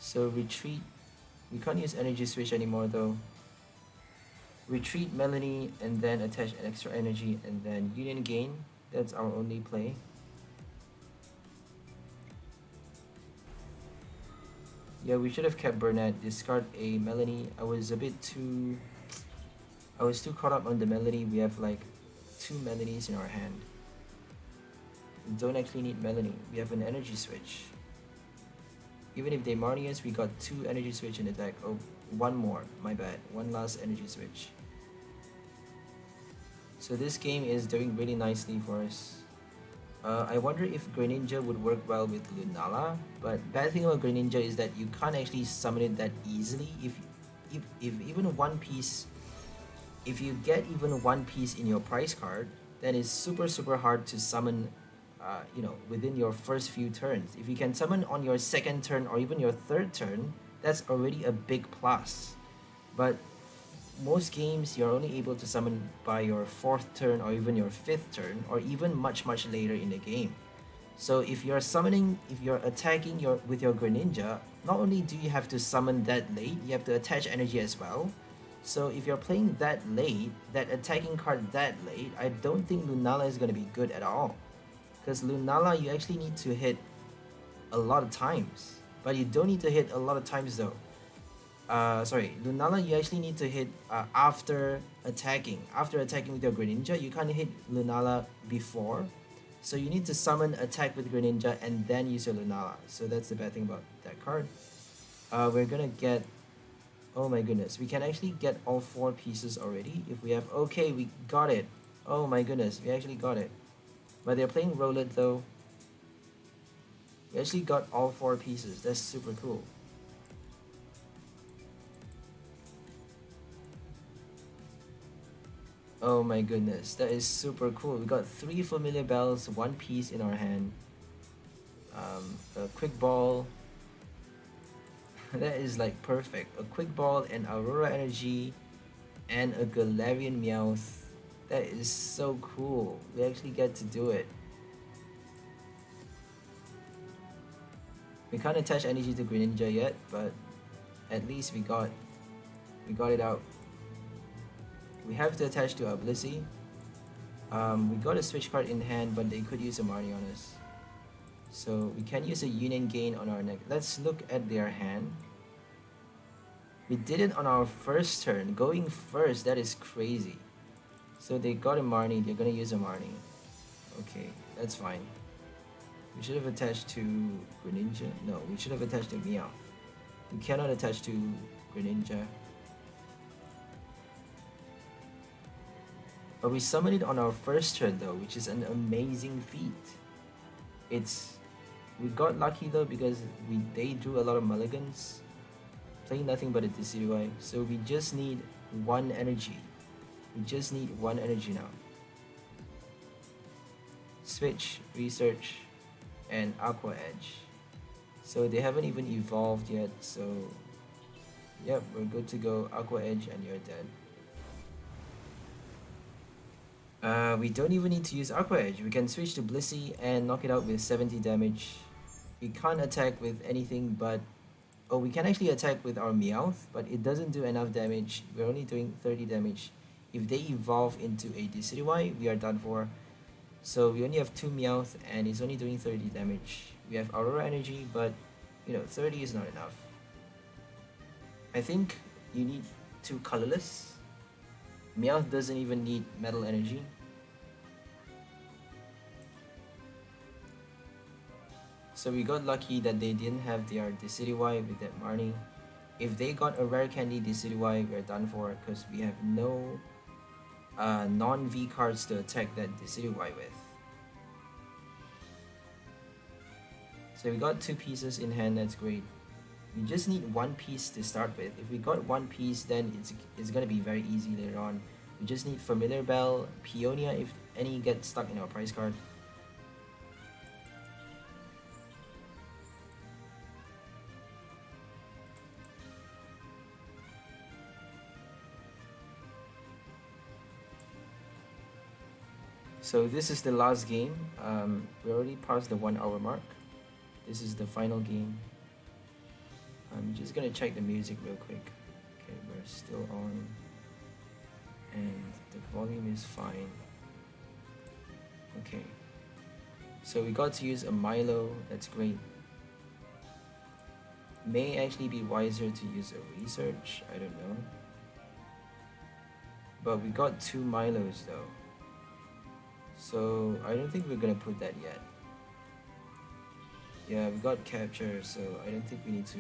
So retreat. We can't use Energy Switch anymore though. Retreat Melanie and then attach an extra energy and then Union Gain. That's our only play. Yeah, we should have kept Burnett. Discard a Melanie. I was too caught up on the Melanie. We have like 2 Melanies in our hand. We don't actually need Melanie. We have an Energy Switch. Even if they Marnie us, we got 2 Energy Switch in the deck. Oh, 1 more. My bad. 1 last Energy Switch. So this game is doing really nicely for us. I wonder if Greninja would work well with Lunala, but bad thing about Greninja is that you can't actually summon it that easily. If even one piece, if you get even one piece in your prize card, then it's super hard to summon. You know, within your first few turns. If you can summon on your 2nd turn or even your 3rd turn, that's already a big plus. But most games you're only able to summon by your 4th turn or even your 5th turn or even much later in the game. So if you're attacking with your Greninja, not only do you have to summon that late, you have to attach energy as well. So if you're playing that late, that attacking card that late, I don't think Lunala is going to be good at all. Because Lunala, you actually need to hit a lot of times. But you don't need to hit a lot of times though. Sorry, Lunala, you actually need to hit after attacking. After attacking with your Greninja, you can't hit Lunala before. So you need to summon, attack with Greninja, and then use your Lunala. So that's the bad thing about that card. We're gonna get... Oh my goodness, we can actually get all 4 pieces already. If we have... Okay, we got it. Oh my goodness, we actually got it. But they're playing Rowlet though. We actually got all 4 pieces. That's super cool. Oh my goodness, that is super cool. We got 3 Familiar Bells, 1 piece in our hand. A Quick Ball. That is like perfect. A Quick Ball and Aurora Energy and a Galarian Meowth. That is so cool. We actually get to do it. We can't attach energy to Greninja yet, but at least we got it out. We have to attach to our Blissey. We got a switch card in hand, but they could use a Marnie on us. So we can use a Union Gain on our neck. Let's look at their hand. We did it on our 1st turn. Going first, that is crazy. So they got a Marnie, they're gonna use a Marnie. Okay, that's fine. We should have attached to Greninja. No, we should have attached to Meow. We cannot attach to Greninja. But we summoned it on our 1st turn though, which is an amazing feat. We got lucky though because they drew a lot of mulligans. Playing nothing but a Decidueye. So we just need 1 energy. We just need 1 energy now. Switch, Research, and Aqua Edge. So they haven't even evolved yet, so... Yep, we're good to go. Aqua Edge and you're dead. We don't even need to use Aqua Edge. We can switch to Blissey and knock it out with 70 damage. We can't attack with anything but... Oh, we can actually attack with our Meowth, but it doesn't do enough damage. We're only doing 30 damage. If they evolve into a Decidueye, we are done for. So we only have 2 Meowth and it's only doing 30 damage. We have Aurora Energy, but you know, 30 is not enough. I think you need 2 colorless. Meowth doesn't even need Metal Energy. So we got lucky that they didn't have their Decidueye with that Marnie. If they got a rare candy Decidueye, we're done for because we have no non-V cards to attack that Decidueye with. So we got 2 pieces in hand, that's great. We just need 1 piece to start with. If we got 1 piece, then it's gonna be very easy later on. We just need Familiar Bell, Peonia if any get stuck in our prize card. So this is the last game. We already passed the 1 hour mark. This is the final game. I'm just gonna check the music real quick. Okay, we're still on. And the volume is fine. Okay. So we got to use a Milo, that's great. May actually be wiser to use a Research, I don't know. But we got 2 Milos though. So I don't think we're gonna put that yet. Yeah, we got Capture, so I don't think we need to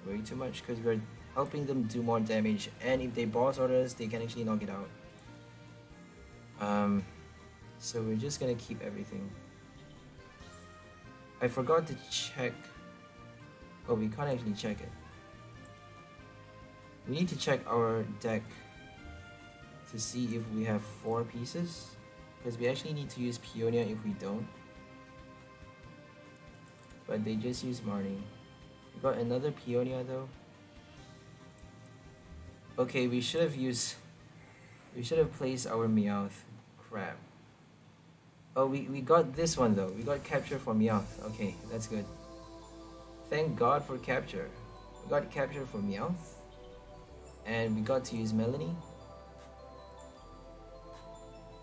worry too much because we're helping them do more damage, and if they boss orders, they can actually knock it out. So we're just gonna keep everything. I forgot to check. Oh, we can't actually check it. We need to check our deck to see if we have 4 pieces, because we actually need to use Peonia if we don't. But they just use Marnie. We got another Peonia though. Okay, we should have placed our Meowth. Crap. Oh, we got this one though. We got Capture for Meowth. Okay, that's good. Thank God for Capture. We got Capture for Meowth. And we got to use Melanie.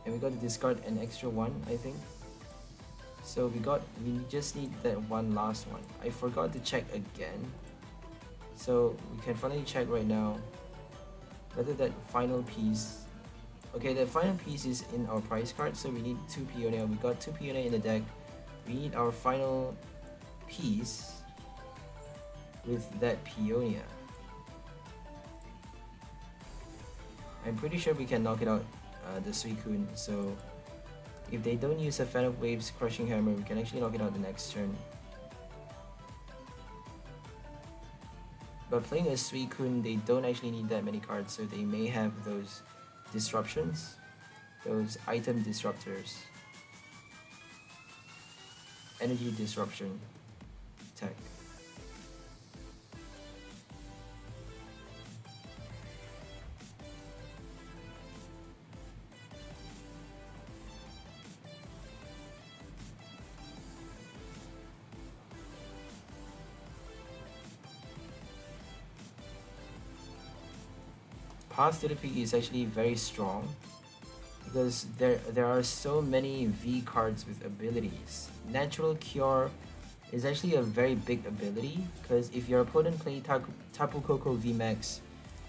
And we got to discard an extra 1, I think. So we just need that 1 last one. I forgot to check again. So we can finally check right now whether that final piece... Okay, the final piece is in our prize card, so we need 2 Peonia. We got 2 Peonia in the deck. We need our final piece with that Peonia. I'm pretty sure we can knock it out, the Suicune, so if they don't use a Fan of Waves Crushing Hammer, we can actually knock it out the next turn. But playing a Suicune, they don't actually need that many cards, so they may have those disruptions, those item disruptors. Energy disruption tech. Path to the Peak is actually very strong because there are so many V cards with abilities. Natural Cure is actually a very big ability because if your opponent play Tapu Koko VMAX,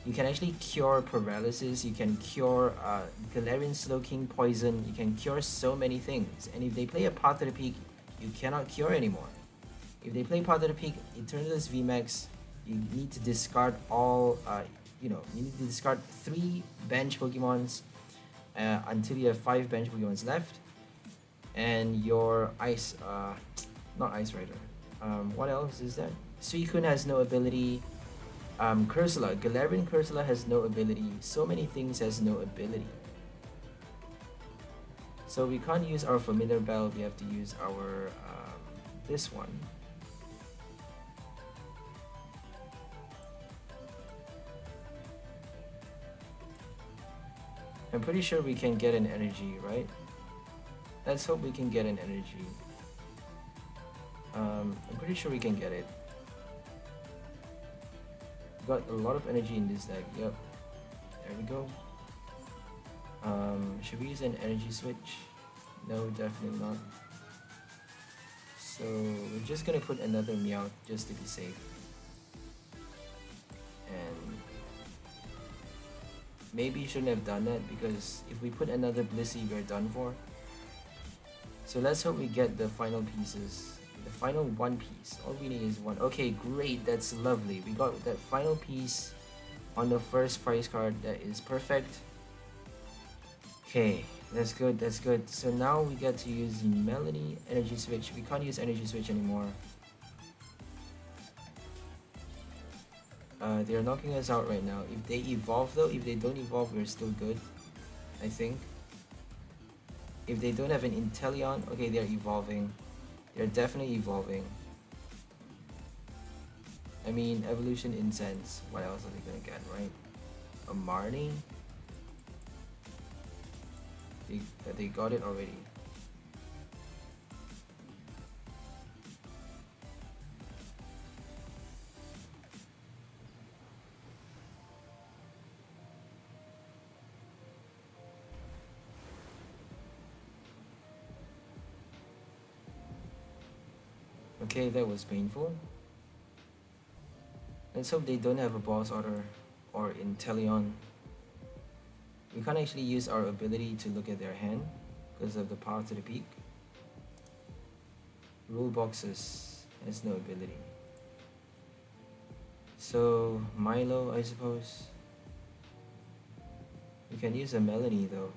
you can actually cure paralysis, you can cure Galarian Slowking Poison, you can cure so many things. And if they play a Path to the Peak, you cannot cure anymore. If they play Path to the Peak, Eternatus VMAX, you need to discard all you need to discard 3 bench Pokemons until you have 5 bench Pokemons left. And your Ice, not Ice Rider. What else is that? Suicune has no ability. Cursula, Galarian Cursula has no ability. So many things has no ability. So we can't use our Familiar Bell, we have to use our, this one. I'm pretty sure we can get an energy, right? Let's hope we can get an energy. I'm pretty sure we can get it. Got a lot of energy in this deck. Yep. There we go. Should we use an energy switch? No, definitely not. So we're just gonna put another Meowth just to be safe. And maybe shouldn't have done that, because if we put another Blissey, we're done for. So let's hope we get the final pieces. The final one piece. All we need is one. Okay, great. That's lovely. We got that final piece on the first prize card. That is perfect. Okay, that's good. That's good. So now we get to use Melody Energy Switch. We can't use Energy Switch anymore. They're knocking us out right now. If they evolve though, if they don't evolve, we're still good, I think. If they don't have an Inteleon, okay, they're evolving. They're definitely evolving. I mean, evolution incense. What else are they gonna get, right? A Marnie? They got it already. Okay, that was painful. Let's hope they don't have a boss order or Inteleon. We can't actually use our ability to look at their hand because of the power to the peak. Rule boxes has no ability. So Milo, I suppose. We can use a Melody though.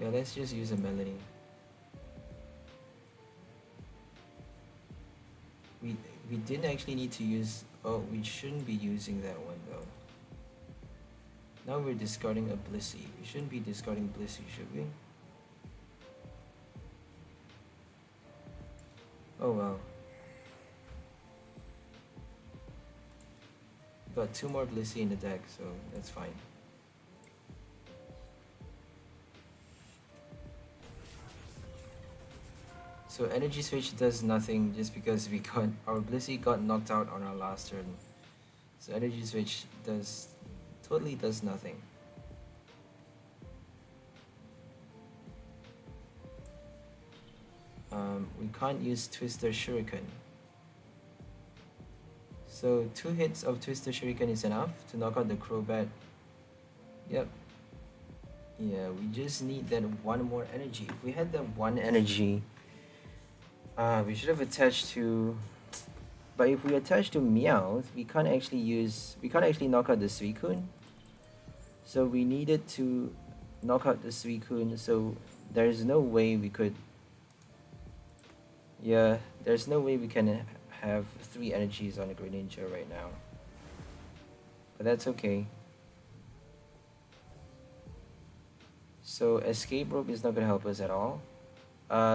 Yeah, let's just use a Melody. We didn't actually need to use. Oh, we shouldn't be using that one though. Now we're discarding a Blissey. We shouldn't be discarding Blissey, should we? Oh well. Got two more Blissey in the deck, so that's fine. So Energy Switch does nothing just because we got our Blissey got knocked out on our last turn. So Energy Switch totally does nothing. We can't use Twister Shuriken. So 2 hits of Twister Shuriken is enough to knock out the Crobat. Yep. Yeah, we just need that one more energy. If we had that one energy, we should have attached to. But if we attach to Meowth, we can't actually knock out the Suicune. So we needed to knock out the Suicune. So there's no way we could. Yeah, there's no way we can have 3 energies on a Greninja right now. But that's okay. So Escape Rope is not gonna help us at all.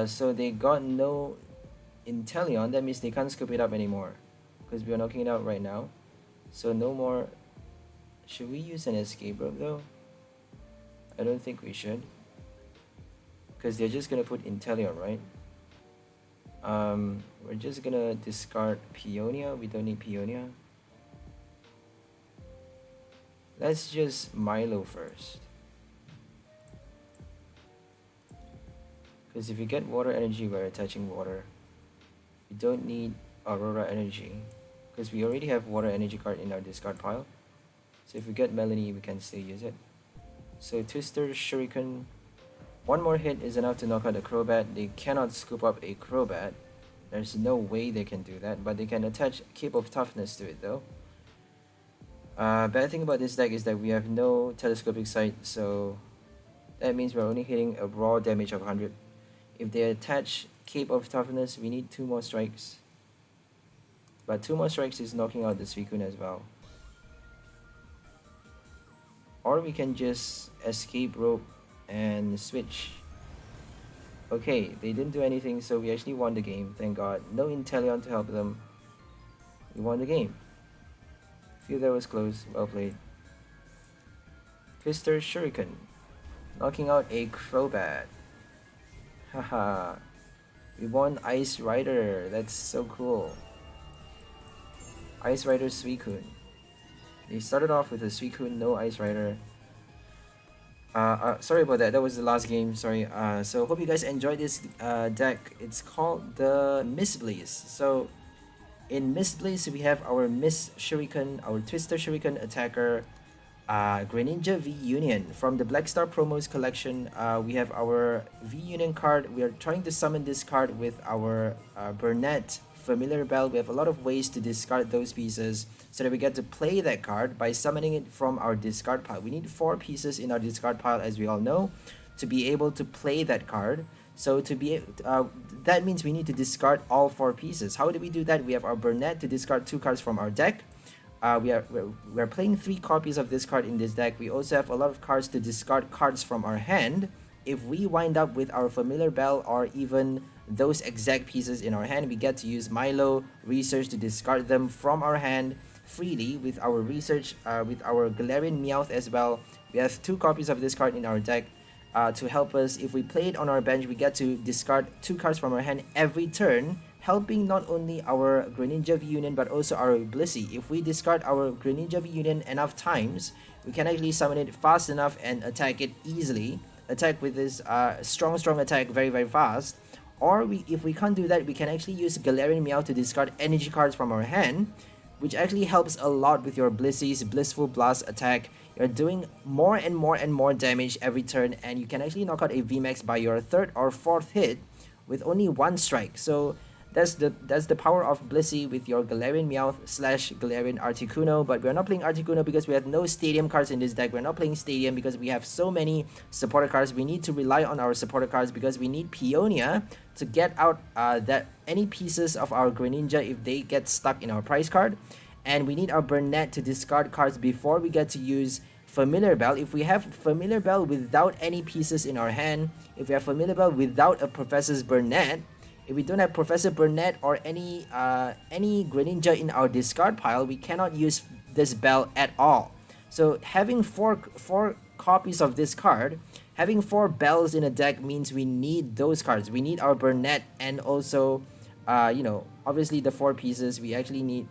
So they got no Inteleon. That means they can't scoop it up anymore, because we are knocking it out right now. So no more. Should we use an Escape Rope though? I don't think we should, because they're just gonna put Inteleon, right? We're just gonna discard Peonia. We don't need Peonia. Let's just Milo first, because if you get water energy, we're attaching water. We don't need Aurora energy, because we already have water energy card in our discard pile. So if we get Melanie, we can still use it. So Twister Shuriken. One more hit is enough to knock out a Crobat. They cannot scoop up a Crobat. There's no way they can do that, but they can attach Cape of Toughness to it though. Bad thing about this deck is that we have no telescopic sight, so that means we're only hitting a raw damage of 100. If they attach Cape of Toughness, we need 2 more strikes. But 2 more strikes is knocking out the Suicune as well. Or we can just Escape Rope and switch. Okay, they didn't do anything, so we actually won the game, thank god. No Inteleon to help them. You won the game. Feel that was close. Well played. Twister Shuriken. Knocking out a Crobat. Haha. We won Ice Rider. That's so cool. Ice Rider Suicune. They started off with a Suicune, no Ice Rider. Sorry about that. That was the last game. Sorry. So hope you guys enjoyed this deck. It's called the Miss Blaze. So in Miss Blaze, we have our Miss Shuriken, our Twister Shuriken attacker, Greninja V Union. From the Black Star Promos collection, we have our V Union card. We are trying to summon this card with our Burnett Familiar Bell. We have a lot of ways to discard those pieces so that we get to play that card by summoning it from our discard pile. We need 4 pieces in our discard pile, as we all know, to be able to play that card. So to be that means we need to discard all 4 pieces. How do we do that? We have our Burnett to discard 2 cards from our deck. We're playing 3 copies of this card in this deck. We also have a lot of cards to discard cards from our hand. If we wind up with our Familiar Bell or even those exact pieces in our hand, we get to use Milo Research to discard them from our hand freely with our research, with our Galarian Meowth as well. We have 2 copies of this card in our deck to help us. If we play it on our bench, we get to discard 2 cards from our hand every turn, helping not only our Greninja V Union but also our Blissey. If we discard our Greninja V Union enough times, we can actually summon it fast enough and attack it easily. Attack with this strong attack very fast. Or if we can't do that, we can actually use Galarian Meowth to discard energy cards from our hand, which actually helps a lot with your Blissey's Blissful Blast attack. You're doing more and more damage every turn, and you can actually knock out a VMAX by your 3rd or 4th hit with only 1 strike. So that's the power of Blissey with your Galarian Meowth / Galarian Articuno. But we're not playing Articuno because we have no Stadium cards in this deck. We're not playing Stadium because we have so many supporter cards. We need to rely on our supporter cards because we need Peonia to get out that any pieces of our Greninja if they get stuck in our prize card. And we need our Burnett to discard cards before we get to use Familiar Bell. If we have Familiar Bell without any pieces in our hand, if we have Familiar Bell without a Professor's Burnett, if we don't have Professor Burnett or any Greninja in our discard pile, we cannot use this bell at all. So having four copies of this card, having 4 bells in a deck means we need those cards. We need our Burnett and also, obviously the 4 pieces. We actually need,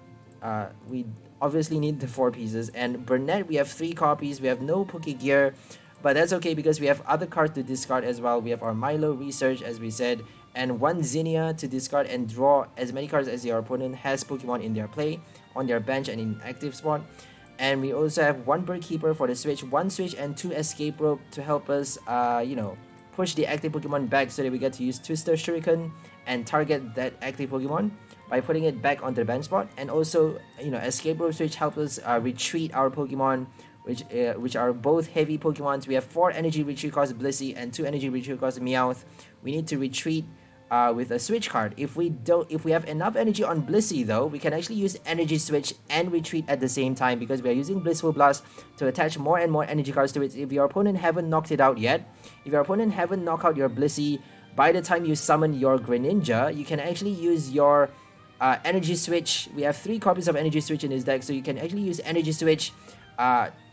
we obviously need the 4 pieces. And Burnett, we have 3 copies. We have no Pokegear, but that's okay because we have other cards to discard as well. We have our Milo Research, as we said, and 1 Zinnia to discard and draw as many cards as your opponent has Pokemon in their play, on their bench and in active spot. And we also have 1 Bird Keeper for the switch, 1 switch and 2 Escape Rope to help us, push the active Pokemon back so that we get to use Twister Shuriken and target that active Pokemon by putting it back on the bench spot. And also, Escape Rope switch helps us retreat our Pokemon, which are both heavy Pokemons. We have 4 energy retreat cost Blissey and 2 energy retreat cost Meowth. We need to retreat with a switch card. If we have enough energy on Blissey though, we can actually use energy switch and retreat at the same time because we are using Blissful Blast to attach more and more energy cards to it. If your opponent haven't knocked it out yet, if your opponent haven't knocked out your Blissey by the time you summon your Greninja, you can actually use your energy switch. We have 3 copies of energy switch in this deck, so you can actually use energy switch,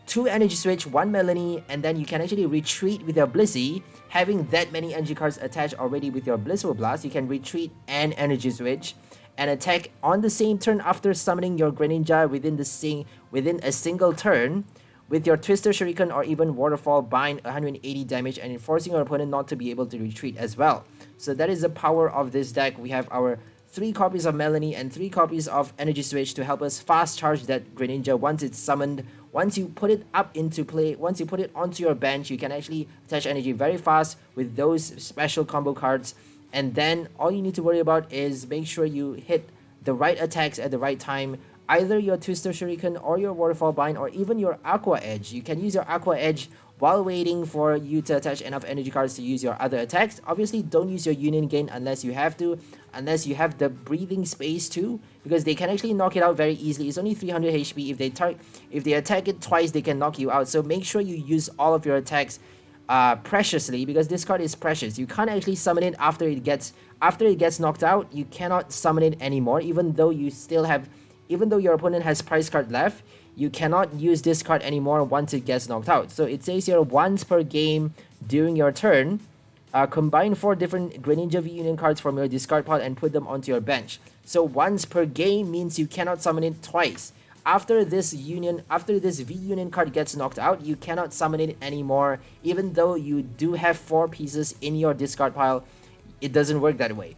2 energy switch, 1 Melanie, and then you can actually retreat with your Blissey. Having that many energy cards attached already with your Blissful Blast, you can retreat and energy switch and attack on the same turn after summoning your Greninja within a single turn with your Twister Shuriken or even Waterfall Bind 180 damage and forcing your opponent not to be able to retreat as well. So that is the power of this deck. We have our 3 copies of Melanie and 3 copies of Energy Switch to help us fast charge that Greninja once it's summoned. Once you put it up into play, once you put it onto your bench, you can actually attach energy very fast with those special combo cards. And then all you need to worry about is make sure you hit the right attacks at the right time. Either your Twister Shuriken or your Waterfall Bind or even your Aqua Edge. You can use your Aqua Edge while waiting for you to attach enough energy cards to use your other attacks. Obviously, don't use your Union Gain unless you have to, unless you have the breathing space too, because they can actually knock it out very easily. It's only 300 HP. If they attack it twice, they can knock you out. So make sure you use all of your attacks preciously, because this card is precious. You can't actually summon it after it gets knocked out. You cannot summon it anymore, even though you still have even though your opponent has prize card left, you cannot use this card anymore once it gets knocked out. So it says here once per game during your turn, combine 4 different Greninja V Union cards from your discard pile and put them onto your bench. So once per game means you cannot summon it twice. After this V Union card gets knocked out, you cannot summon it anymore. Even though you do have 4 pieces in your discard pile, it doesn't work that way.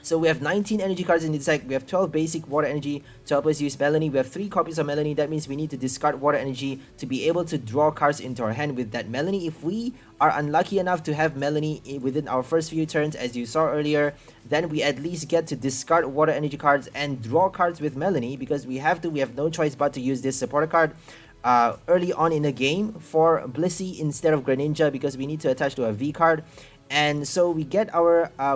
So we have 19 energy cards in this deck. We have 12 basic water energy to help us use Melanie. We have 3 copies of Melanie. That means we need to discard water energy to be able to draw cards into our hand with that Melanie. If we are unlucky enough to have Melanie within our first few turns, as you saw earlier, then we at least get to discard water energy cards and draw cards with Melanie, because we have no choice but to use this supporter card early on in the game for Blissey instead of Greninja, because we need to attach to a V card. And so we get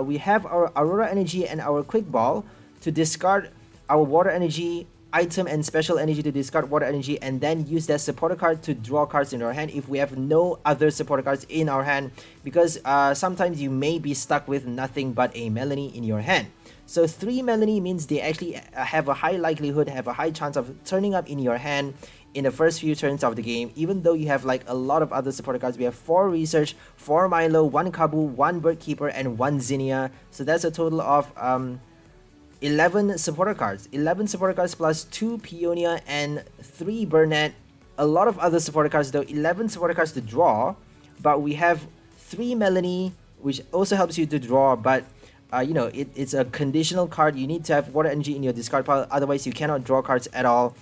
we have our Aurora Energy and our Quick Ball to discard our Water Energy item and Special Energy to discard Water Energy, and then use that supporter card to draw cards in our hand if we have no other supporter cards in our hand, because sometimes you may be stuck with nothing but a Melanie in your hand. So 3 Melanie means they actually have a high likelihood, have a high chance of turning up in your hand in the first few turns of the game, even though you have like a lot of other supporter cards. We have 4 Research, 4 Milo, 1 Kabu, 1 Bird Keeper, and 1 Zinnia. So that's a total of 11 supporter cards. 11 supporter cards plus 2 Peonia and 3 Burnett. A lot of other supporter cards though. 11 supporter cards to draw, but we have 3 Melanie, which also helps you to draw, but you know, it's a conditional card. You need to have water energy in your discard pile, otherwise you cannot draw cards at all.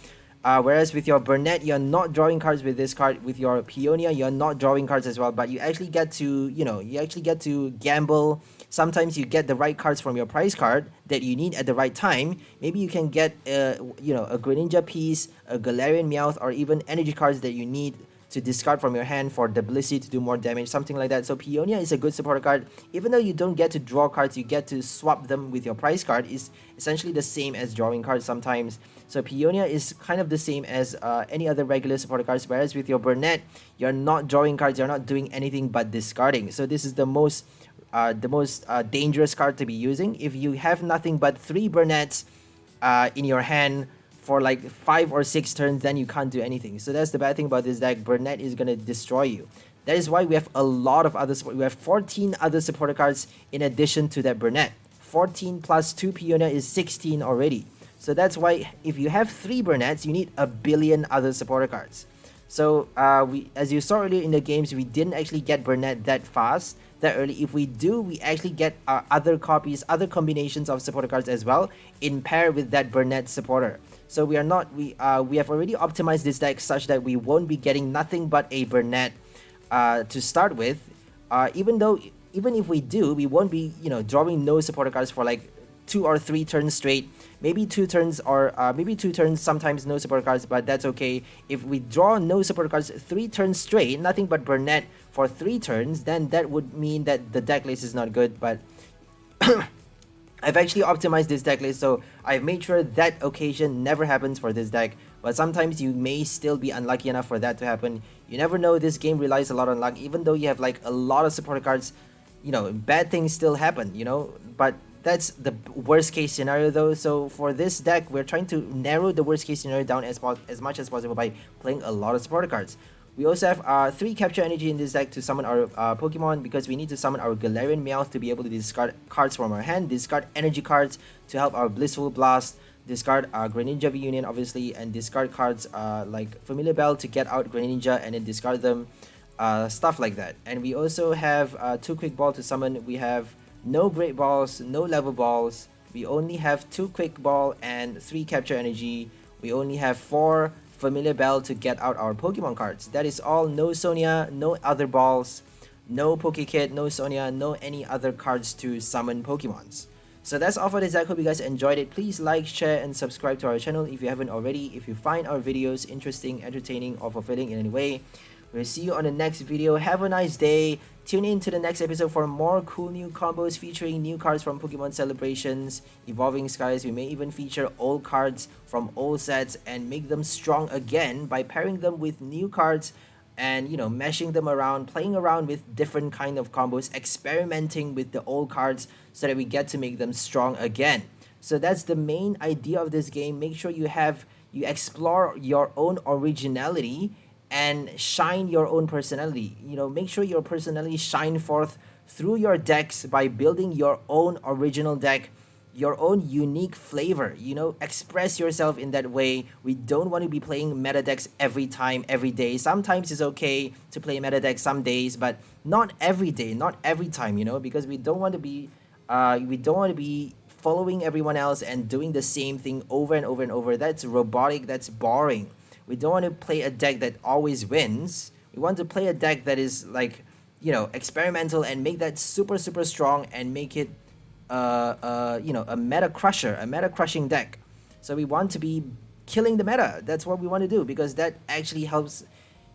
Whereas with your Burnett, you're not drawing cards with this card. With your Peonia, you're not drawing cards as well, but you actually get to, you actually get to gamble. Sometimes you get the right cards from your prize card that you need at the right time. Maybe you can get, a Greninja piece, a Galarian Meowth, or even energy cards that you need to discard from your hand for the Blissey to do more damage, something like that. So Peonia is a good supporter card. Even though you don't get to draw cards, you get to swap them with your prize card. Is essentially the same as drawing cards sometimes. So Peonia is kind of the same as any other regular supporter cards, whereas with your Burnett, you're not drawing cards, you're not doing anything but discarding. So this is the most dangerous card to be using. If you have nothing but 3 Burnetts in your hand for like 5 or 6 turns, then you can't do anything. So that's the bad thing about this deck. Burnett is gonna destroy you. That is why we have a lot of other support. We have 14 other supporter cards in addition to that Burnett. 14 plus 2 Peonia is 16 already. So that's why if you have 3 Burnetts, you need a billion other supporter cards. So as you saw earlier in the games, we didn't actually get Burnett that fast, that early. If we do, we actually get other copies, other combinations of supporter cards as well in pair with that Burnett supporter. So we have already optimized this deck such that we won't be getting nothing but a Burnett to start with. Even if we do, we won't be drawing no supporter cards for like 2 or 3 turns straight. Maybe 2 turns, or maybe 2 turns, sometimes no supporter cards, but that's okay. If we draw no supporter cards 3 turns straight, nothing but Burnett for 3 turns, then that would mean that the deck list is not good. But I've actually optimized this deck list, so I've made sure that occasion never happens for this deck. But sometimes you may still be unlucky enough for that to happen. You never know. This game relies a lot on luck. Even though you have like a lot of supporter cards, bad things still happen, but that's the worst case scenario though. So for this deck, we're trying to narrow the worst case scenario down as much as possible by playing a lot of supporter cards. We also have 3 Capture Energy in this deck to summon our Pokemon, because we need to summon our Galarian Meowth to be able to discard cards from our hand, discard energy cards to help our Blissful Blast, discard Greninja V Union obviously, and discard cards like Familiar Bell to get out Greninja and then discard them, stuff like that. And we also have 2 Quick Ball to summon. We have no Great Balls, no Level Balls. We only have 2 Quick Ball and 3 Capture Energy. We only have 4 Familiar Bell to get out our Pokemon cards. That is all. No Sonia, no other balls, no Pokekit, no Sonia, no any other cards to summon Pokemons. So that's all for this deck. Hope you guys enjoyed it. Please like, share, and subscribe to our channel if you haven't already. If you find our videos interesting, entertaining, or fulfilling in any way. We'll see you on the next video. Have a nice day. Tune in to the next episode for more cool new combos featuring new cards from Pokemon Celebrations, Evolving Skies. We may even feature old cards from old sets and make them strong again by pairing them with new cards and meshing them around, playing around with different kind of combos, experimenting with the old cards so that we get to make them strong again. So that's the main idea of this game. Make sure you explore your own originality and shine your own personality. You know, make sure your personality shine forth through your decks by building your own original deck, your own unique flavor. You know, express yourself in that way. We don't want to be playing meta decks every time, every day. Sometimes it's okay to play meta decks some days, but not every day, not every time, you know, because we don't want to be following everyone else and doing the same thing over and over and over. That's robotic, that's boring. We don't want to play a deck that always wins. We want to play a deck that is like, you know, experimental and make that super, super strong and make it, you know, a meta crusher, a meta crushing deck. So we want to be killing the meta. That's what we want to do because that actually helps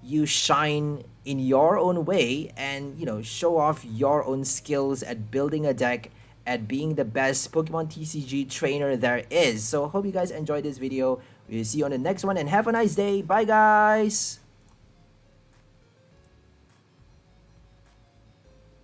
you shine in your own way and, you know, show off your own skills at building a deck, at being the best Pokemon TCG trainer there is. So hope you guys enjoyed this video. We'll see you on the next one and have a nice day. Bye guys!